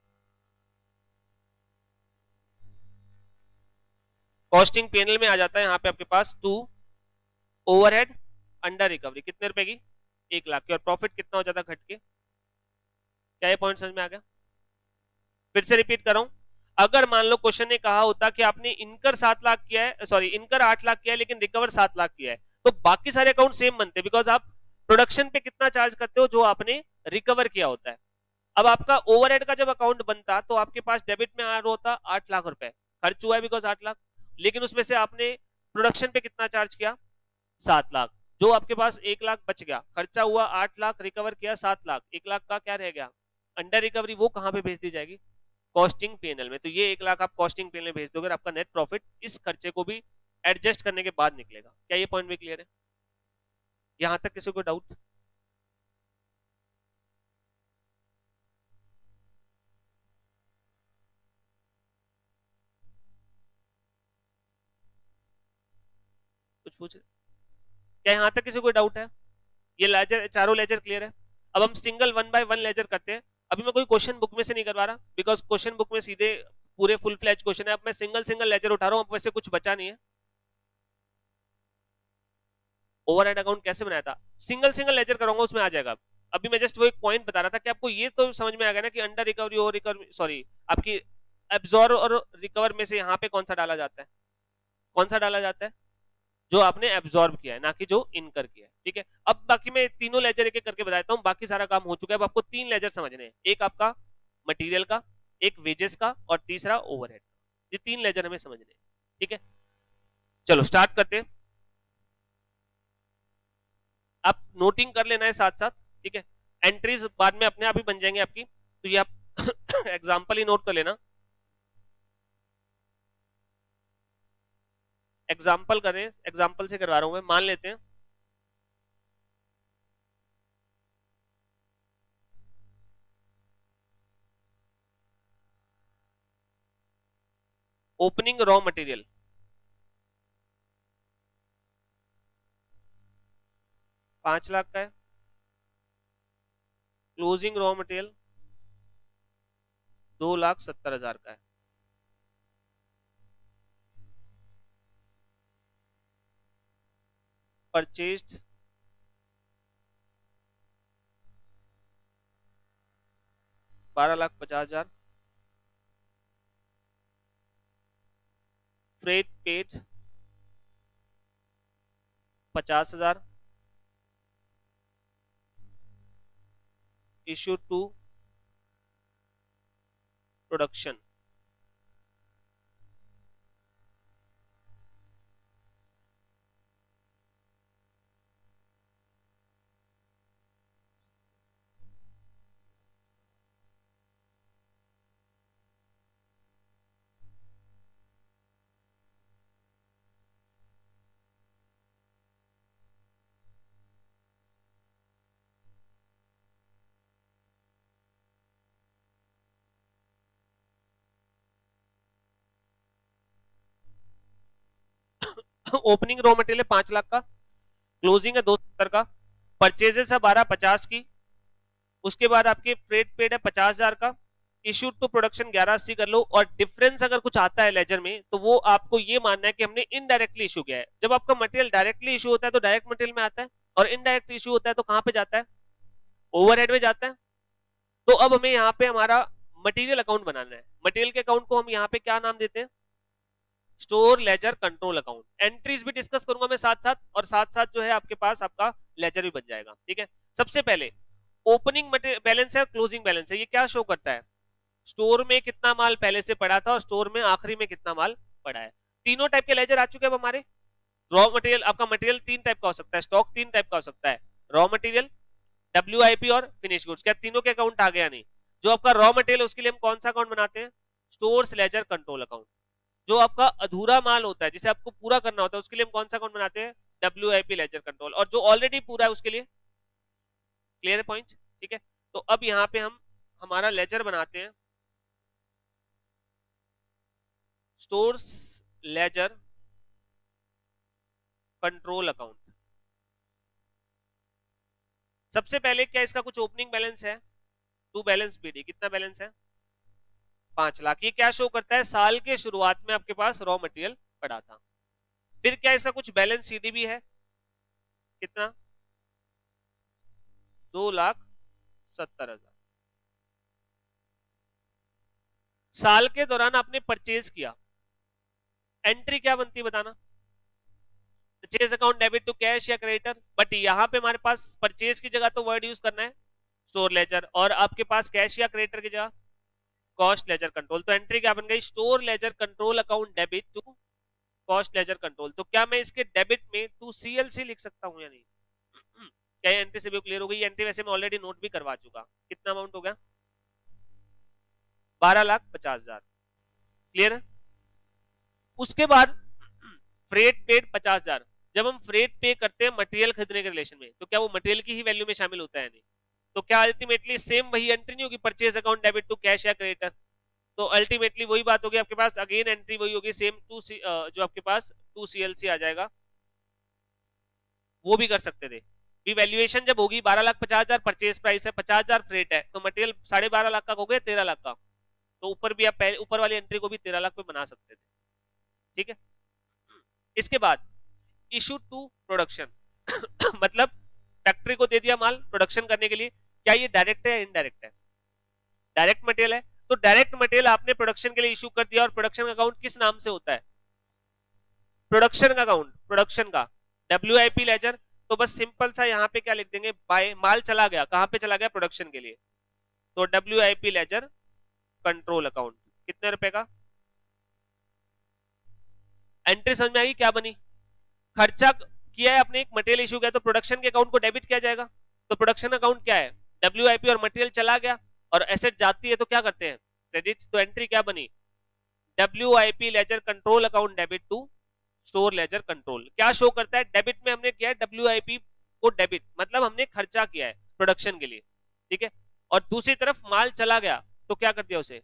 कॉस्टिंग पैनल में आ जाता है यहाँ पे आपके पास 2 ओवरहेड अंडर रिकवरी कितने रुपए की? 1 लाख की। और प्रॉफिट कितना हो जाता घट के? क्या ये पॉइंट समझ में आ गया? फिर से रिपीट कर रहा हूं, अगर मान लो क्वेश्चन ने कहा होता कि आपने इनकर 7 लाख किया है, सॉरी इनकर 8 लाख किया है लेकिन रिकवर 7 लाख किया है, तो बाकी सारे अकाउंट सेम बनते, बिकॉज आप प्रोडक्शन पे कितना चार्ज करते हो जो आपने रिकवर किया होता है। अब आपका ओवरहेड का जब अकाउंट बनता तो आपके पास डेबिट में आ रहा होता 8 लाख रुपए, खर्च हुआ है बिकॉज 8 लाख, लेकिन उसमें से आपने प्रोडक्शन पे कितना चार्ज किया? 7 लाख। जो आपके पास 1 लाख बच गया, खर्चा हुआ 8 लाख, रिकवर किया 7 लाख, 1 लाख का क्या रह गया? Under recovery. वो कहां पे भेज दी जाएगी? कॉस्टिंग पैनल में। तो ये 1 लाख आप कॉस्टिंग पैनल में भेज दोगे, आपका नेट प्रॉफिट इस खर्चे को भी एडजस्ट करने के बाद निकलेगा। क्या ये पॉइंट भी क्लियर है? यहां तक किसी को डाउट? कुछ पूछ? क्या यहां तक किसी को डाउट है? ये लेजर, चारों लेजर क्लियर है? अब हम सिंगल 1 बाय 1 लेजर करते हैं। अभी मैं कोई क्वेश्चन बुक में से नहीं करवा रहा, बिकॉज क्वेश्चन बुक में सीधे पूरे फुल फ्लैज क्वेश्चन है। अब मैं सिंगल सिंगल लेजर उठा रहा हूं, अब वैसे कुछ बचा नहीं है। ओवरहेड अकाउंट कैसे बनाया था, सिंगल सिंगल लेजर कराऊंगा, उसमें आ जाएगा। अभी मैं जस्ट वो एक पॉइंट बता रहा था कि आपको ये तो समझ में आ गया ना कि अंडर रिकवरी और रिकवरी, सॉरी आपकी एब्जॉर्ब और रिकवर में से यहाँ पे कौन सा डाला जाता है? कौन सा डाला जाता है? जो आपने एब्जॉर्ब किया है, ना कि जो इनकर किया है। ठीक है, अब बाकी मैं मैं तीनों लेजर एक एक करके बताता हूँ, बाकी सारा काम हो चुका है। अब आपको 3 लेजर समझने हैं, एक आपका मटेरियल का, एक वेजेस का और तीसरा ओवरहेड। ये 3 लेजर हमें समझने हैं, ठीक है। चलो स्टार्ट करते हैं, आप नोटिंग कर लेना है साथ साथ, ठीक है। एंट्रीज बाद में अपने आप ही बन जाएंगे आपकी, तो ये आप एग्जाम्पल ही नोट कर लेना। एग्जाम्पल करें, एग्जाम्पल से करवा रहा हूं मैं, मान लेते हैं ओपनिंग रॉ मटेरियल 5 लाख का है, क्लोजिंग रॉ मटेरियल 2,70,000 का है, purchased 12,50,000, freight paid 50,000, issue to production opening raw material 5 lakh का, क्लोजिंग है 270 का, परचेजेस है 12,50 की, उसके बाद आपके फ्रेट पेड है 50,000 का, इश्यूड टू प्रोडक्शन 1180 कर लो, और डिफरेंस अगर कुछ आता है लेजर में तो वो आपको ये मानना है कि हमने इनडायरेक्टली इशू किया है। जब आपका मटेरियल डायरेक्टली इशू होता है तो डायरेक्ट मटेरियल में आता है, और इनडायरेक्ट इशू होता है तो कहां पे जाता है, ओवरहेड में जाता है। तो अब हमें यहाँ पे हमारा मटेरियल अकाउंट बनाना है। मटेरियल के अकाउंट को हम यहाँ पे क्या नाम देते हैं, store ledger control account. Entries भी डिस्कस करूंगा मैं साथ साथ, और साथ साथ जो है आपके पास आपका लेजर भी बन जाएगा, ठीक है। सबसे पहले ओपनिंग बैलेंस है, क्लोजिंग बैलेंस है, ये क्या शो करता है, स्टोर में कितना माल पहले से पड़ा था और स्टोर में आखिरी में कितना माल पड़ा है। तीनों टाइप के लेजर आ चुके हैं हमारे। रॉ मटेरियल, आपका मटेरियल 3 टाइप का हो सकता है, स्टॉक 3 टाइप का हो सकता है, रॉ मटेरियल, WIP और फिनिश गुड्स। क्या तीनों के अकाउंट आ गया? नहीं। जो आपका रॉ मटेरियल उसके लिए हम कौन सा अकाउंट बनाते हैं, स्टोर्स लेजर कंट्रोल अकाउंट। जो आपका अधूरा माल होता है जिसे आपको पूरा करना होता है उसके लिए हम कौन सा अकाउंट बनाते हैं, WIP लेजर कंट्रोल। और जो ऑलरेडी पूरा है उसके लिए, क्लियर पॉइंट, ठीक है। तो अब यहाँ पे हम हमारा लेजर बनाते हैं स्टोर्स लेजर कंट्रोल अकाउंट। सबसे पहले क्या इसका कुछ ओपनिंग बैलेंस है, टू बैलेंस BD, कितना बैलेंस है, 5 लाख। ये क्या शो करता है, साल के शुरुआत में आपके पास रॉ मटेरियल पड़ा था। फिर क्या इसका कुछ बैलेंस CD भी है, कितना, 2,70,000। साल के दौरान आपने परचेज किया, एंट्री क्या बनती है बताना, purchase account debit to cash या क्रेडिटर। बट यहाँ पे हमारे पास परचेज की जगह तो वर्ड यूज करना है स्टोर लेजर, और आपके पास कैश या क्रेडिटर की जगह कॉस्ट लेजर कंट्रोल। तो एंट्री क्या बन गई, store ledger control account debit to cost ledger control. तो क्या मैं इसके डेबिट में टू CLC लिख सकता हूं या नहीं? क्या एंट्री से भी क्लियर हो गई? एंट्री वैसे मैं ऑलरेडी नोट भी करवा चुका। कितना अमाउंट हो गया, 12,50,000, क्लियर है। उसके बाद फ्रेट पेड 50,000। जब हम फ्रेट पे करते हैं मटेरियल खरीदने के रिलेशन में, तो क्या वो मटेरियल की ही वैल्यू में शामिल होता है नहीं? तो क्या अल्टीमेटली सेम वही एंट्री नहीं होगी, purchase account debit to cash या क्रेडिटर? तो अल्टीमेटली वही बात होगी आपके पास, अगेन एंट्री वही होगी सेम, जो आपके पास 2 CLC आ जाएगा, वो भी कर सकते थे। भी वैल्यूएशन जब होगी 12,50,000 परचेज प्राइस है, 50,000 फ्रेट है, तो मटेरियल 12.5 लाख का हो गया 13 लाख का। तो ऊपर भी आप ऊपर वाली एंट्री को भी 13 लाख पे बना सकते थे, ठीक है। इसके बाद इशू टू प्रोडक्शन मतलब फैक्ट्री को दे दिया माल प्रोडक्शन करने के लिए। क्या ये डायरेक्ट है या इनडायरेक्ट है? डायरेक्ट मटेरियल है। तो डायरेक्ट मटेरियल आपने प्रोडक्शन के लिए इशू कर दिया, और प्रोडक्शन का अकाउंट किस नाम से होता है, प्रोडक्शन का अकाउंट, प्रोडक्शन का WIP लेजर। तो बस सिंपल सा यहाँ पे क्या लिख देंगे, बाय माल चला गया, कहाँ पे चला गया, प्रोडक्शन के लिए, तो WIP लेजर कंट्रोल अकाउंट कितने रुपए का। एंट्री समझ में आई क्या बनी, खर्चा किया है आपने, एक मटेरियल इशू किया तो प्रोडक्शन के अकाउंट को डेबिट किया जाएगा, तो प्रोडक्शन अकाउंट क्या है, WIP, और मटेरियल चला गया और एसेट जाती है तो क्या करते हैं, क्रेडिट, तो एंट्री क्या बनी, WIP ledger control account debit to store ledger control. क्या शो करता है, डेबिट में हमने किया है WIP को डेबिट, मतलब हमने खर्चा किया है प्रोडक्शन के लिए, ठीक है, और दूसरी तरफ माल चला गया तो क्या कर दिया, उसे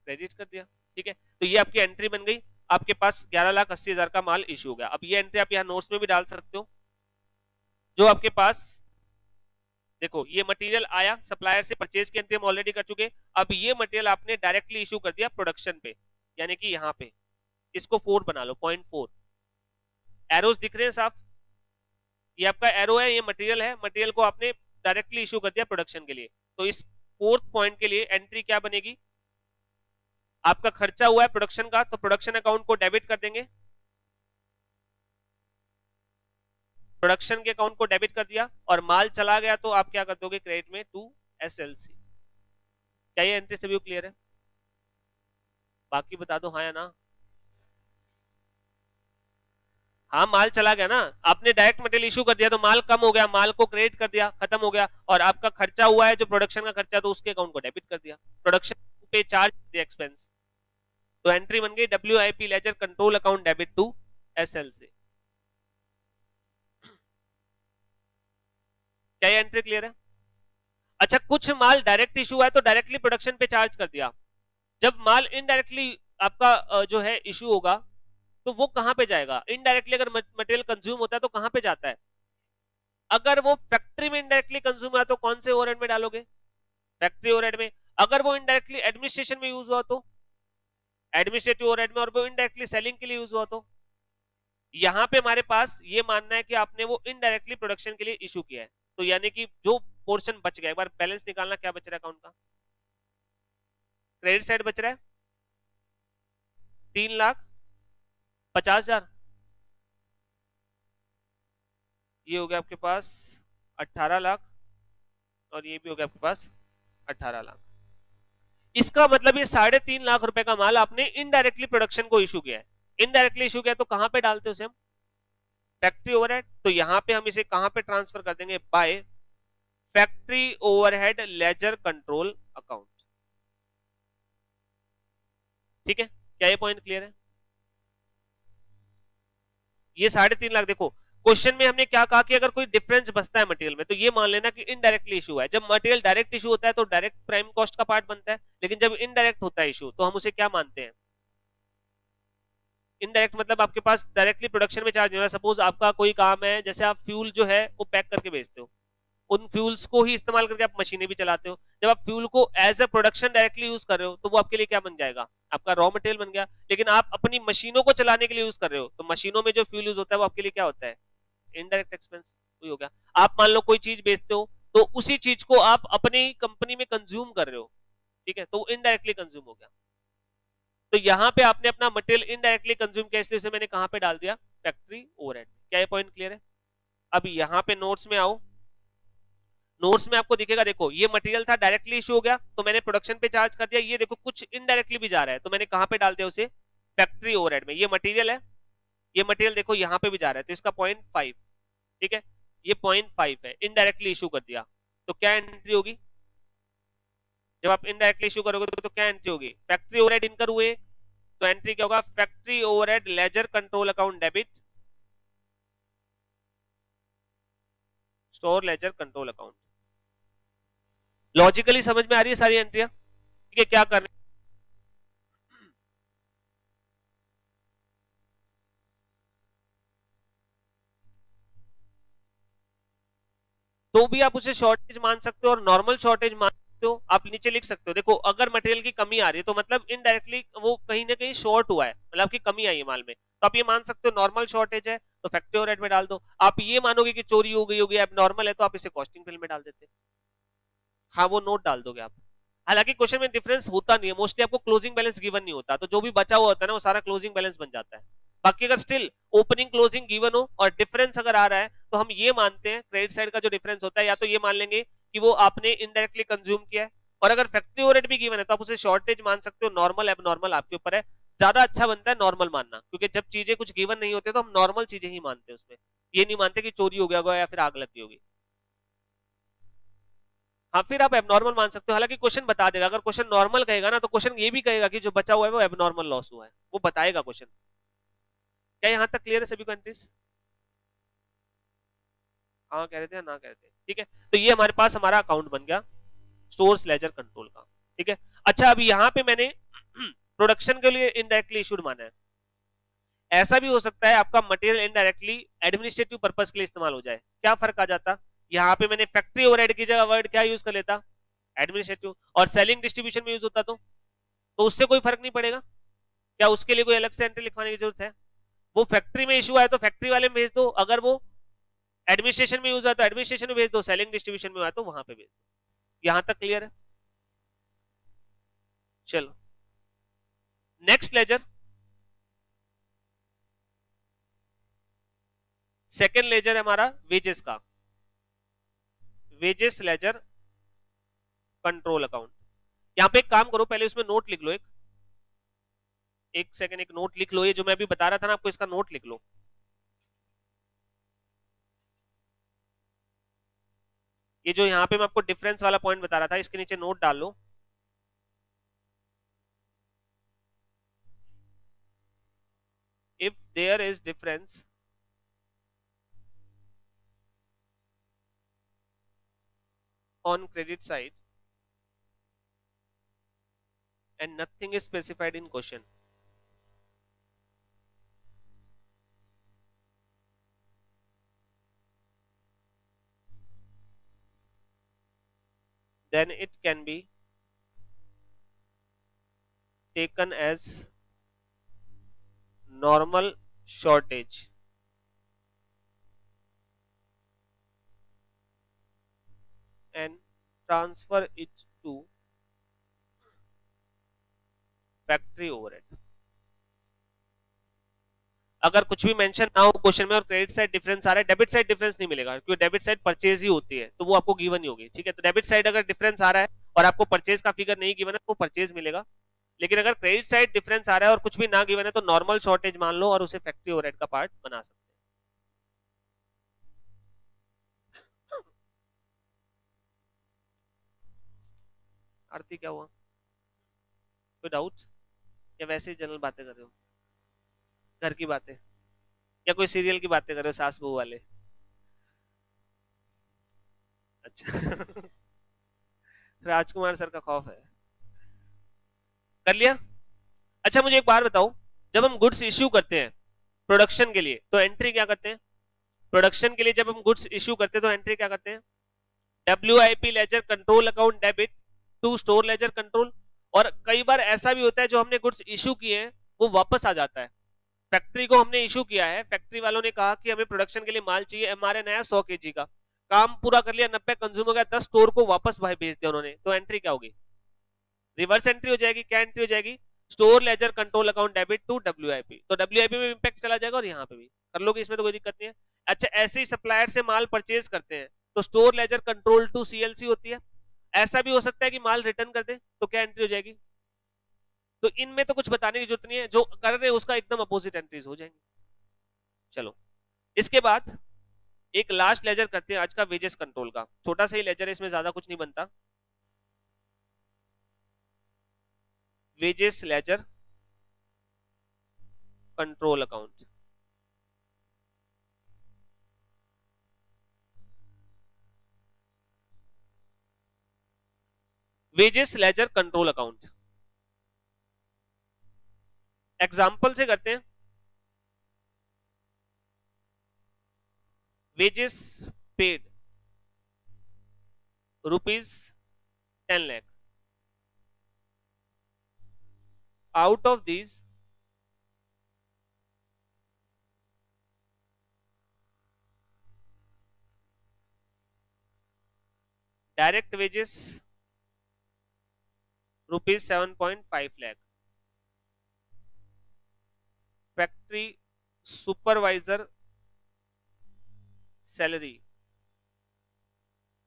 क्रेडिट कर दिया, ठीक है। तो ये आपकी एंट्री बन गई, आपके पास 11,80,000 का माल इशू हो गया। अब ये एंट्री आप यहाँ नोट्स में भी डाल सकते हो, जो आपके पास देखो ये मटेरियल आया, सप्लायर से परचेज की एंट्री हम ऑलरेडी कर चुके, अब ये मटेरियल आपने डायरेक्टली इशू कर दिया प्रोडक्शन पे, यानी कि यहाँ पे इसको 4 बना लो, 0.4, एरोस दिख रहे हैं साफ, ये आपका एरो है, ये मटेरियल है, मटेरियल को आपने डायरेक्टली इशू कर दिया प्रोडक्शन के लिए, तो इस 4th पॉइंट के लिए एंट्री क्या बनेगी, आपका खर्चा हुआ है प्रोडक्शन का, तो प्रोडक्शन अकाउंट को डेबिट कर देंगे, प्रोडक्शन के अकाउंट को डेबिट कर दिया, और माल चला गया तो आप क्या कर दोगे, क्रेडिट में टू SLC। क्या ये एंट्री सभी क्लियर है, बाकी बता दो हाँ या ना। हाँ माल चला गया ना, आपने डायरेक्ट मटेरियल इशू कर दिया तो माल कम हो गया, माल को क्रेडिट कर दिया, खत्म हो गया, और आपका खर्चा हुआ है जो प्रोडक्शन का खर्चा, तो उसके अकाउंट को डेबिट कर दिया, प्रोडक्शन पे चार्ज दिया एक्सपेंस, तो एंट्री बन गई WIP ledger control account debit to SLC। क्या ये एंट्री क्लियर है। अच्छा, कुछ माल डायरेक्ट इशू है तो डायरेक्टली प्रोडक्शन पे चार्ज कर दिया, जब माल इनडायरेक्टली आपका जो है इशू होगा तो वो कहां पे जाएगा, इनडायरेक्टली अगर मटेरियल कंज्यूम होता है तो कहां पे जाता है, अगर वो फैक्ट्री में इनडायरेक्टली कंज्यूम हुआ तो कौन से ओवरहेड में डालोगे, फैक्ट्री ओवरहेड में, अगर वो इनडायरेक्टली एडमिनिस्ट्रेशन में यूज हुआ तो एडमिनिस्ट्रेटिव ओवरहेड में, और वो इनडायरेक्टली सेलिंग के लिए यूज हुआ तो, यहां पे हमारे पास ये मानना है कि आपने वो इनडायरेक्टली प्रोडक्शन के लिए इशू किया है, तो यानी कि जो पोर्शन बच गया, एक बार बैलेंस निकालना, क्या बच रहा है अकाउंट का, क्रेडिट साइड बच रहा है 3,50,000, ये हो गया आपके पास 18 लाख, और ये भी हो गया आपके पास 18 लाख। इसका मतलब ये 3.5 लाख रुपए का माल आपने इनडायरेक्टली प्रोडक्शन को इशू किया है, इनडायरेक्टली इशू किया तो कहां पे डालते हैं उसे हम, फैक्ट्री ओवरहेड, तो यहां पे हम इसे कहां पे ट्रांसफर कर देंगे, by factory overhead ledger control account, ठीक है। क्या ये पॉइंट क्लियर है, ये 3.5 लाख, देखो क्वेश्चन में हमने क्या कहा कि अगर कोई डिफरेंस बचता है मटेरियल में तो ये मान लेना कि इनडायरेक्टली इशू है, जब मटेरियल डायरेक्ट इशू होता है तो डायरेक्ट प्राइम कॉस्ट का पार्ट बनता है, लेकिन जब इनडायरेक्ट होता है इशू तो हम उसे क्या मानते हैं, इनडायरेक्ट, मतलब आपके पास डायरेक्टली प्रोडक्शन में चार्ज नहीं हो रहा, सपोज आपका कोई काम है, जैसे आप फ्यूल जो है वो पैक करके बेचते हो, उन फ्यूल्स को ही इस्तेमाल करके आप मशीनें भी चलाते हो, जब आप फ्यूल को as a production directly use कर रहे हो तो वो आपके लिए क्या बन जाएगा, आपका रॉ मटेरियल बन गया, लेकिन आप अपनी मशीनों को चलाने के लिए यूज कर रहे हो तो मशीनों में जो फ्यूल यूज होता है वो आपके लिए क्या होता है, इनडायरेक्ट एक्सपेंस, वही हो गया। आप मान लो कोई चीज बेचते हो तो उसी चीज को आप अपनी कंपनी में कंज्यूम कर रहे हो, ठीक है, तो इनडायरेक्टली कंज्यूम हो गया, तो यहां पे आपने अपना मटेरियल इनडायरेक्टली कंज्यूम किया, इसलिए मैंने कहां पे डाल दिया, फैक्ट्री ओवरहेड। क्या ये पॉइंट क्लियर है। अब यहां पे नोट्स में आओ, नोट्स में आपको दिखेगा, देखो ये मटेरियल था डायरेक्टली इशू हो गया तो मैंने प्रोडक्शन पे चार्ज कर दिया, ये देखो कुछ इनडायरेक्टली भी जा रहा है तो मैंने कहां पे डाल दिया उसे, फैक्ट्री ओवरहेड में। ये मटेरियल है, ये मटेरियल देखो यहां पे भी जा रहा है तो इसका 0.5, ठीक है, ये 0.5 है, इनडायरेक्टली इशू कर दिया, तो क्या एंट्री होगी, जब आप इनडायरेक्टली इशू करोगे तो क्या एंट्री होगी, फैक्ट्री ओवरहेड इनकर हुए तो एंट्री क्या होगा, factory overhead ledger control account debit store ledger control account. Logically समझ में आ रही है सारी एंट्रियां, ठीक है, क्या करना तो भी आप उसे शॉर्टेज मान सकते हो और नॉर्मल शॉर्टेज मान सकते हो, आप नीचे लिख सकते हो, देखो अगर मटेरियल की कमी आ रही है तो मतलब इनडायरेक्टली वो कहीं ना कहीं शॉर्ट हुआ है, मतलब की कमी आई है माल में, तो आप ये मान सकते हो नॉर्मल शॉर्टेज है तो फैक्ट्री ओवरहेड में डाल दो। आप ये मानोगे कि चोरी हो गई होगी, अब नॉर्मल है तो आप इसे कॉस्टिंग बिल में डाल देते, हाँ वो नोट डाल दोगे आप। हालांकि क्वेश्चन में डिफरेंस होता नहीं है, मोस्टली आपको क्लोजिंग बैलेंस गिवन नहीं होता, तो जो भी बचा हुआ होता है ना वो सारा क्लोजिंग बैलेंस बन जाता है, बाकी अगर स्टिल ओपनिंग क्लोजिंग गिवन हो और डिफरेंस अगर आ रहा है तो हम ये मानते हैं क्रेडिट साइड का जो डिफरेंस होता है, या तो ये मान लेंगे कि वो आपने इनडायरेक्टली कंज्यूम किया है, और अगर फैक्ट्री ओवरहेड भी गिवन है तो आप उसे शॉर्टेज मान सकते हो, नॉर्मल एबनॉर्मल आपके ऊपर है। ज्यादा अच्छा बनता है नॉर्मल मानना, क्योंकि जब चीजें कुछ गिवन नहीं होते तो हम नॉर्मल चीजें ही मानते हैं उसमें, ये नहीं मानते कि चोरी हो गया होगा या फिर आग लग गई होगी। हाँ, फिर आप एबनॉर्मल मान सकते हो, हालांकि क्वेश्चन बता देगा, अगर क्वेश्चन नॉर्मल कहेगा ना तो क्वेश्चन ये भी कहेगा कि जो बचा हुआ है वो एबनॉर्मल लॉस हुआ है, वो बताएगा क्वेश्चन। क्या यहां तक क्लियर है सभी कंट्रीज? हाँ कह रहे थे ना कह रहे थे, ठीक है। तो ये हमारे पास हमारा अकाउंट बन गया स्टोर्स लेजर कंट्रोल का, ठीक है। अच्छा, अभी यहाँ पे मैंने प्रोडक्शन के लिए इनडायरेक्टली इशूड माना है। ऐसा भी हो सकता है आपका मटेरियल इनडायरेक्टली एडमिनिस्ट्रेटिव पर्पस के लिए इस्तेमाल हो जाए, क्या फर्क आ जाता? यहाँ पे मैंने फैक्ट्री ओवरहेड की जगह वर्ड क्या यूज कर लेता, एडमिनिस्ट्रेटिव, और सेलिंग डिस्ट्रीब्यूशन में यूज होता तो उससे कोई फर्क नहीं पड़ेगा क्या? उसके लिए कोई अलग से एंट्री लिखवाने की जरूरत है? वो फैक्ट्री में इशू आया तो फैक्ट्री वाले में भेज दो, अगर वो एडमिनिस्ट्रेशन में यूज हुआ तो एडमिनिस्ट्रेशन में भेज दो, सेलिंग डिस्ट्रीब्यूशन में हुआ तो वहां पे भेज दो। यहां तक क्लियर है? चलो नेक्स्ट लेजर, सेकेंड लेजर है हमारा वेजेस का, वेजेस लेजर कंट्रोल अकाउंट। यहां पे एक काम करो, पहले उसमें नोट लिख लो, एक सेकंड, एक नोट लिख लो, ये जो मैं अभी बता रहा था ना आपको, इसका नोट लिख लो। ये जो यहाँ पे मैं आपको डिफरेंस वाला पॉइंट बता रहा था, इसके नीचे नोट डाल लो। If there is difference on credit side and nothing is specified in question, then it can be taken as normal shortage and transfer it to factory overhead. अगर कुछ भी मेंशन ना हो क्वेश्चन में और क्रेडिट साइड डिफरेंस आ रहा है, debit side difference नहीं मिलेगा क्योंकि डेबिट साइड परचेज ही होती है, तो वो आपको गिवन ही होगी, ठीक है। तो डेबिट साइड अगर डिफरेंस आ रहा है और आपको परचेज का फिगर नहीं गिवन है तो परचेज मिलेगा, लेकिन अगर क्रेडिट साइड डिफरेंस आ रहा है और कुछ भी ना गिवन है तो नॉर्मल शॉर्टेज मान लो और उसे फैक्ट्री ओवरहेड का पार्ट बना सकते हैं। आरती क्या हुआ, कोई डाउट या वैसे ही जनरल बातें कर रहे हो, घर की बातें या कोई सीरियल की बातें कर रहे हो, सास बहू वाले? अच्छा राजकुमार सर का खौफ है, कर लिया। अच्छा मुझे एक बात बताओ, जब हम गुड्स इश्यू करते हैं प्रोडक्शन के लिए तो एंट्री क्या करते हैं? प्रोडक्शन के लिए जब हम गुड्स इश्यू करते हैं तो एंट्री क्या करते हैं? WIP ledger control account debit to store ledger control. और कई बार ऐसा भी होता है जो हमने गुड्स इश्यू किए हैं वो वापस आ जाता है, फैक्ट्री को हमने इश्यू किया है, फैक्ट्री वालों ने कहा कि हमें प्रोडक्शन के लिए माल चाहिए, MRN आया 100 kg का, काम पूरा कर लिया, 90 कंज्यूम हो गया, 10 स्टोर को वापस भाई भेज दिया उन्होंने, तो एंट्री क्या होगी? रिवर्स एंट्री हो जाएगी। क्या एंट्री हो जाएगी? Store ledger control account debit to WIP। तो WIP में इंपैक्ट चला जाएगा और यहाँ पे भी कर लोगे, इसमें तो कोई दिक्कत नहीं है। अच्छा, ऐसे ही सप्लायर से माल परचेज करते हैं तो store ledger control to CLC होती है। ऐसा भी हो सकता है कि माल रिटर्न कर दे तो क्या एंट्री हो जाएगी? तो इनमें तो कुछ बताने की जरूरत नहीं है, जो कर रहे हैं उसका एकदम अपोजिट एंट्रीज हो जाएंगी। चलो इसके बाद एक लास्ट लेजर करते हैं आज का, वेजेस कंट्रोल का, छोटा सा ही लेजर है, इसमें ज्यादा कुछ नहीं बनता। Wages laser control account, wages laser control account example से करते हैं। Wages paid ₹10 lakh, out of these direct wages ₹7.5 lakh, factory supervisor salary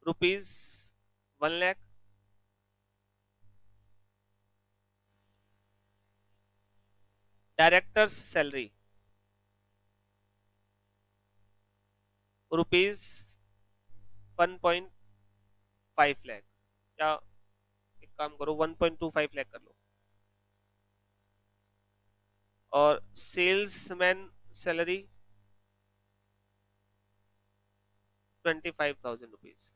₹1,00,000। Directors salary ₹1.5 lakh, या एक काम करो 1.25 लाख कर लो। और सेल्समैन सैलरी ₹25,000।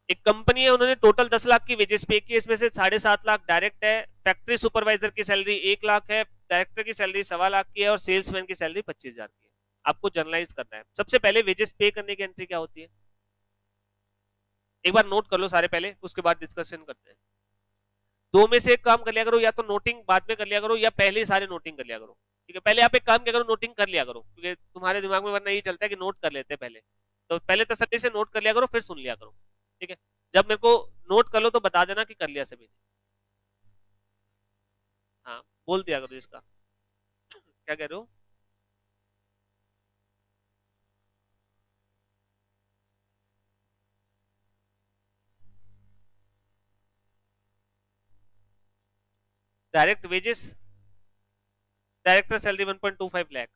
एक कंपनी है, उन्होंने टोटल 10 लाख की वेजेस पे की, इसमें से 7.5 लाख डायरेक्ट है, फैक्ट्री सुपरवाइजर की सैलरी 1 लाख है, डायरेक्टर की सैलरी 1.25 लाख की है और सेल्समैन की सैलरी 25,000 की है। आपको जर्नलाइज करना है। सबसे पहले वेजेस पे करने की एंट्री क्या होती है, एक बार नोट कर लो सारे पहले, उसके बाद डिस्कशन करते हैं। दो में से एक काम कर लिया करो, या तो नोटिंग बाद में कर लिया करो या पहले सारे नोटिंग कर लिया करो। ठीक है, पहले आप एक काम किया करो, नोटिंग कर लिया करो, क्योंकि तुम्हारे दिमाग में वरना यही चलता है कि नोट कर लेते हैं पहले, तो पहले तसल्ली से नोट कर लिया करो, फिर सुन लिया करो। ठीक है, जब मेरे को नोट कर लो तो बता देना कि कर लिया सभी ने। हाँ, बोल दिया करो इसका। क्या कह रहे हो? Direct wages, director salary 1.25 lakh,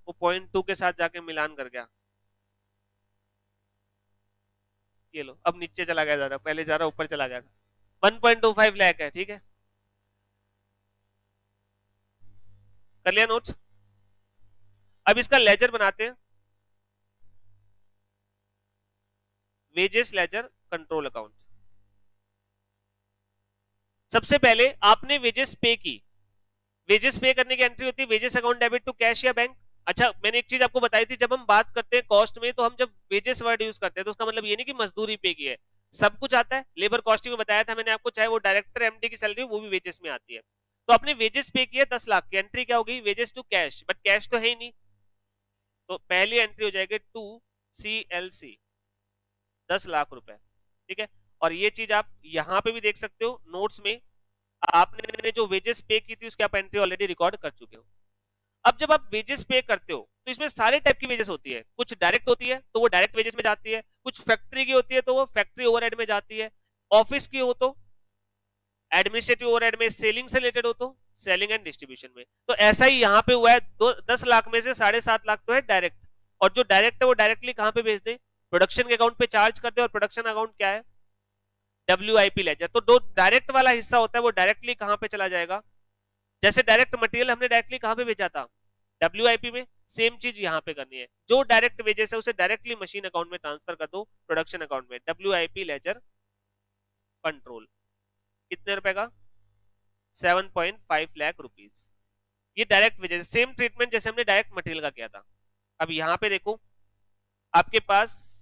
वो 0.2 के साथ जाके मिलान कर गया। ये लो, अब नीचे चला गया, जा रहा पहले जा रहा ऊपर चला गया था। 1.25 लाख है। ठीक है, कर लिया नोट्स। अब इसका लेजर बनाते हैं, वेजेस लेजर कंट्रोल अकाउंट। सबसे पहले आपने वेजेस पे की, वेजेस पे करने की एंट्री होती है wages account debit to cash या बैंक। अच्छा, मैंने एक चीज आपको बताई थी, जब हम बात करते हैं कॉस्ट में, तो हम जब वेजेस वर्ड यूज करते हैं तो उसका मतलब ये नहीं कि मजदूरी पे की है, सब कुछ आता है। लेबर कॉस्टिंग में बताया था मैंने आपको, चाहे वो डायरेक्टर एमडी की सैलरी वो भी वेजेस में आती है। तो आपने वेजेस पे किया 10 लाख की, एंट्री क्या होगी, wages to cash, but cash तो है ही नहीं, तो पहली एंट्री हो जाएगी टू सीएलसी, 10 लाख रुपए। ठीक है, और ये चीज आप यहां पे भी देख सकते हो नोट्स में, आपने जो वेजेस पे की थी उसकी आप एंट्री ऑलरेडी रिकॉर्ड कर चुके हो। अब जब आप वेजेस पे करते हो तो इसमें सारे टाइप की वेजेस होती है, कुछ डायरेक्ट होती है तो वो डायरेक्ट वेजेस में जाती है, कुछ फैक्ट्री की होती है तो वो फैक्ट्री ओवरहेड में जाती है, ऑफिस की हो तो एडमिनिस्ट्रेटिव ओवरहेड में, सेलिंग से रिलेटेड हो तो सेलिंग एंड डिस्ट्रीब्यूशन में। तो ऐसा ही यहाँ पे हुआ है, 10 लाख में से 7.5 लाख तो है डायरेक्ट, और जो डायरेक्ट है वो डायरेक्टली कहां पे भेज दे, प्रोडक्शन के अकाउंट पे चार्ज कर दे, और प्रोडक्शन अकाउंट क्या है, WIP लेजर। तो जो डायरेक्ट वाला हिस्सा होता है वो डायरेक्टली कहां पे चला जाएगा, जैसे डायरेक्ट मटेरियल हमने डायरेक्टली कहां पे बेचा था, WIP में, सेम चीज यहां पे करनी है। जो डायरेक्ट वेजेस है उसे डायरेक्टली मशीन अकाउंट में ट्रांसफर कर दो, प्रोडक्शन अकाउंट में, WIP लेजर कंट्रोल। कितने रुपए का, 7.5 लाख रुपीज। ये डायरेक्ट वेजेस, सेम ट्रीटमेंट जैसे हमने डायरेक्ट मटेरियल का किया था। अब यहां पे देखो, आपके पास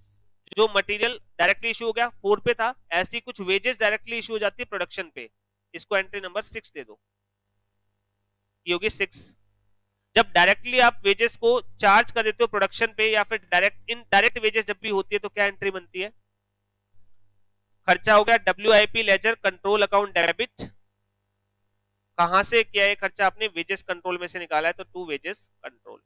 जो मटेरियल डायरेक्टली इशू हो गया 4 पे था, ऐसी कुछ वेजेस डायरेक्टली इशू हो जाती है प्रोडक्शन पे, इसको एंट्री नंबर 6 दे दो, ये होगी 6। जब डायरेक्टली आप वेजेस को चार्ज कर देते हो प्रोडक्शन पे, या फिर डायरेक्ट इनडायरेक्ट वेजेस जब भी होती है तो क्या एंट्री बनती है, खर्चा हो गया WIP ledger control account debit. कहां से किया है खर्चा, आपने वेजेस कंट्रोल में से निकाला है, तो टू वेजेस कंट्रोल।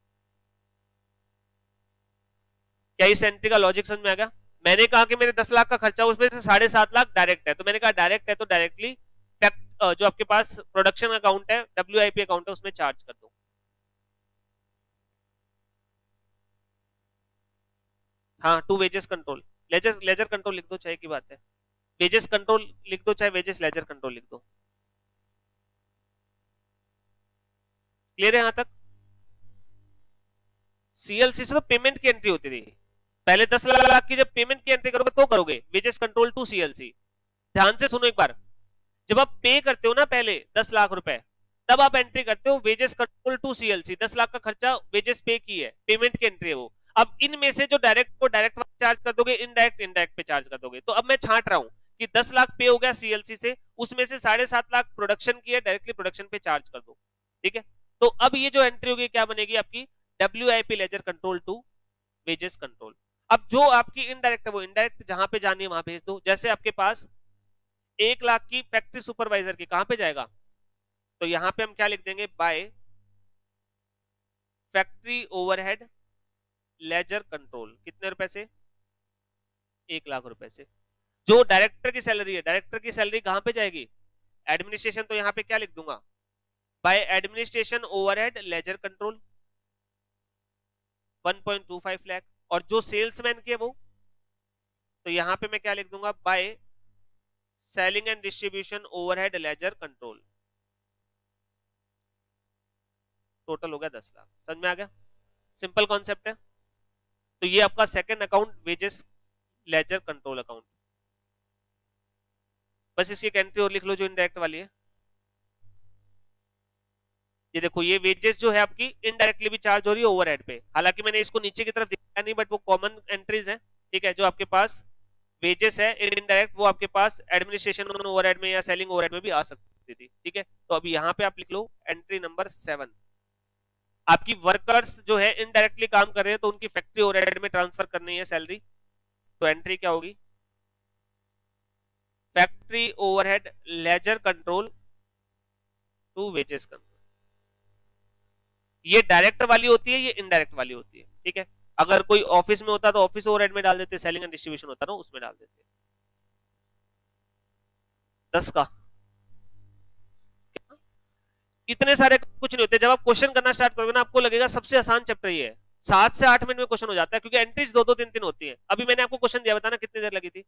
क्या इस एंट्री का लॉजिक समझ में आ गया? मैंने कहा कि मेरे 10 लाख का खर्चा, उसमें से 7.5 लाख डायरेक्ट है, तो मैंने कहा डायरेक्ट है तो डायरेक्टली जो आपके पास प्रोडक्शन अकाउंट है, WIP अकाउंट है, उसमें चार्ज कर दो। हाँ, to wages control, ledger ledger control लिख दो, चाहे की बात है, वेजेस कंट्रोल लिख दो, चाहे वेजेस लेजर कंट्रोल लिख दो। क्लियर है यहां तक? CLC से तो पेमेंट की एंट्री होती थी, पहले 10 लाख की जब पेमेंट की एंट्री करोगे तो करोगे वेजेस कंट्रोल टू CLC। ध्यान से सुनो एक बार, जब आप पे करते हो ना पहले 10 लाख रुपए, तब आप एंट्री करते हो wages control to CLC, 10 lakh का खर्चा वेजेस पे की है, पेमेंट की एंट्री है वो। अब इनमें से जो डायरेक्ट को डायरेक्ट चार्ज कर दोगे, इनडायरेक्ट इनडायरेक्ट पे चार्ज कर दोगे। तो अब मैं छांट रहा हूं कि 10 लाख पे हो गया CLC से, उसमें से 7.5 लाख प्रोडक्शन की है, डायरेक्टली प्रोडक्शन पे चार्ज कर दो। ठीक है, तो अब ये जो एंट्री होगी क्या बनेगी आपकी, WIP ledger control to wages control. अब जो आपकी इनडायरेक्ट है वो इनडायरेक्ट जहां पे जानी है वहां भेज दो। जैसे आपके पास 1 लाख की फैक्ट्री सुपरवाइजर की कहां पे जाएगा, तो यहां पे हम क्या लिख देंगे, by factory overhead ledger control, कितने रुपए से, 1 लाख रुपए से। जो डायरेक्टर की सैलरी है, डायरेक्टर की सैलरी कहां पे जाएगी, एडमिनिस्ट्रेशन, तो यहां पे क्या लिख दूंगा, by administration overhead ledger control 1.25 lakh. और जो सेल्समैन की है वो, तो यहां पे मैं क्या लिख दूंगा, by selling and distribution overhead ledger control, total हो गया 10 लाख। समझ में आ गया, सिंपल कॉन्सेप्ट है। तो ये आपका second account wages laser control account. बस इसकी एक एंट्री और लिख लो जो इनडायरेक्ट वाली है। ये देखो, ये वेजेस जो है आपकी इनडायरेक्टली भी चार्ज हो रही है ओवरहेड पे, हालांकि मैंने इसको नीचे की तरफ दिखाया नहीं, बट वो कॉमन एंट्रीज है, ठीक है। जो आपके पास वेजेस है इनडायरेक्ट, वो आपके पास एडमिनिस्ट्रेशन ओवरहेड में या सेलिंग ओवरहेड में भी आ सकती थी, ठीक है। तो अभी यहाँ पे आप लिख लो एंट्री नंबर 7। आपकी वर्कर्स जो है इनडायरेक्टली काम कर रहे हैं, तो उनकी फैक्ट्री ओवरहेड में ट्रांसफर करनी है सैलरी, तो एंट्री क्या होगी, factory overhead ledger control to wages control. ये डायरेक्ट वाली होती है, ये इनडायरेक्ट वाली होती है, ठीक है। अगर कोई ऑफिस में होता तो ऑफिस ओवरहेड में डाल देते, सेलिंग एंड डिस्ट्रीब्यूशन होता ना उसमें डाल देते। 10 का इतने सारे कुछ नहीं होते। जब आप क्वेश्चन करना स्टार्ट करोगे ना, आपको लगेगा सबसे आसान चैप्टर ये है, 7 से 8 मिनट में क्वेश्चन हो जाता है, क्योंकि एंट्रीज 2-2 3-3 होती है। अभी मैंने आपको क्वेश्चन दिया, बताना कितनी देर लगी थी,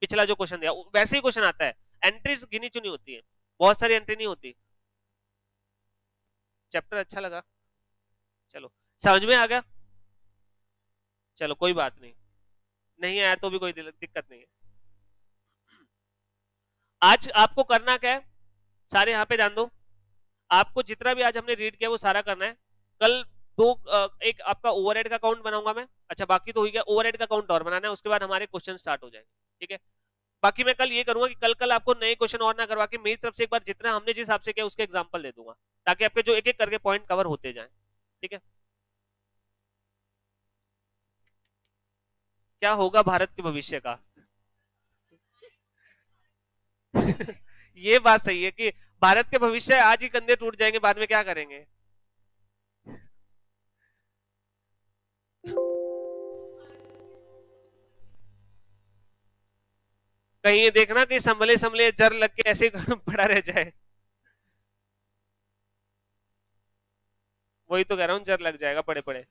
पिछला जो क्वेश्चन दिया वैसे ही क्वेश्चन आता है, एंट्रीज गिनी चुनी होती है, बहुत सारी एंट्री नहीं होती। चैप्टर अच्छा लगा, चलो समझ में आ गया, चलो कोई बात नहीं, नहीं आया तो भी कोई दिक्कत नहीं है। आज आपको करना क्या है, सारे यहाँ पे ध्यान दो, आपको जितना भी आज हमने रीड किया वो सारा करना है। कल एक आपका ओवरहेड का अकाउंट बनाऊंगा मैं, अच्छा बाकी तो हो गया, ओवरहेड का अकाउंट और बनाना है, उसके बाद हमारे क्वेश्चन स्टार्ट हो जाएंगे, ठीक है। बाकी मैं कल ये करूंगा कि कल आपको नए क्वेश्चन और ना करवा के मेरी तरफ से एक बार जितना हमने जिस हिसाब से किया उसके एग्जांपल दे दूंगा, ताकि आपके जो एक एक करके पॉइंट कवर होते जाएं, ठीक है। क्या होगा भारत के भविष्य का ये बात सही है कि भारत के भविष्य आज ही कंधे टूट जाएंगे, बाद में क्या करेंगे। कहीं ये देखना कि संभले संभले जर लग के ऐसे पड़ा रह जाए, वही तो कह रहा हूं, जर लग जाएगा पड़े पड़े।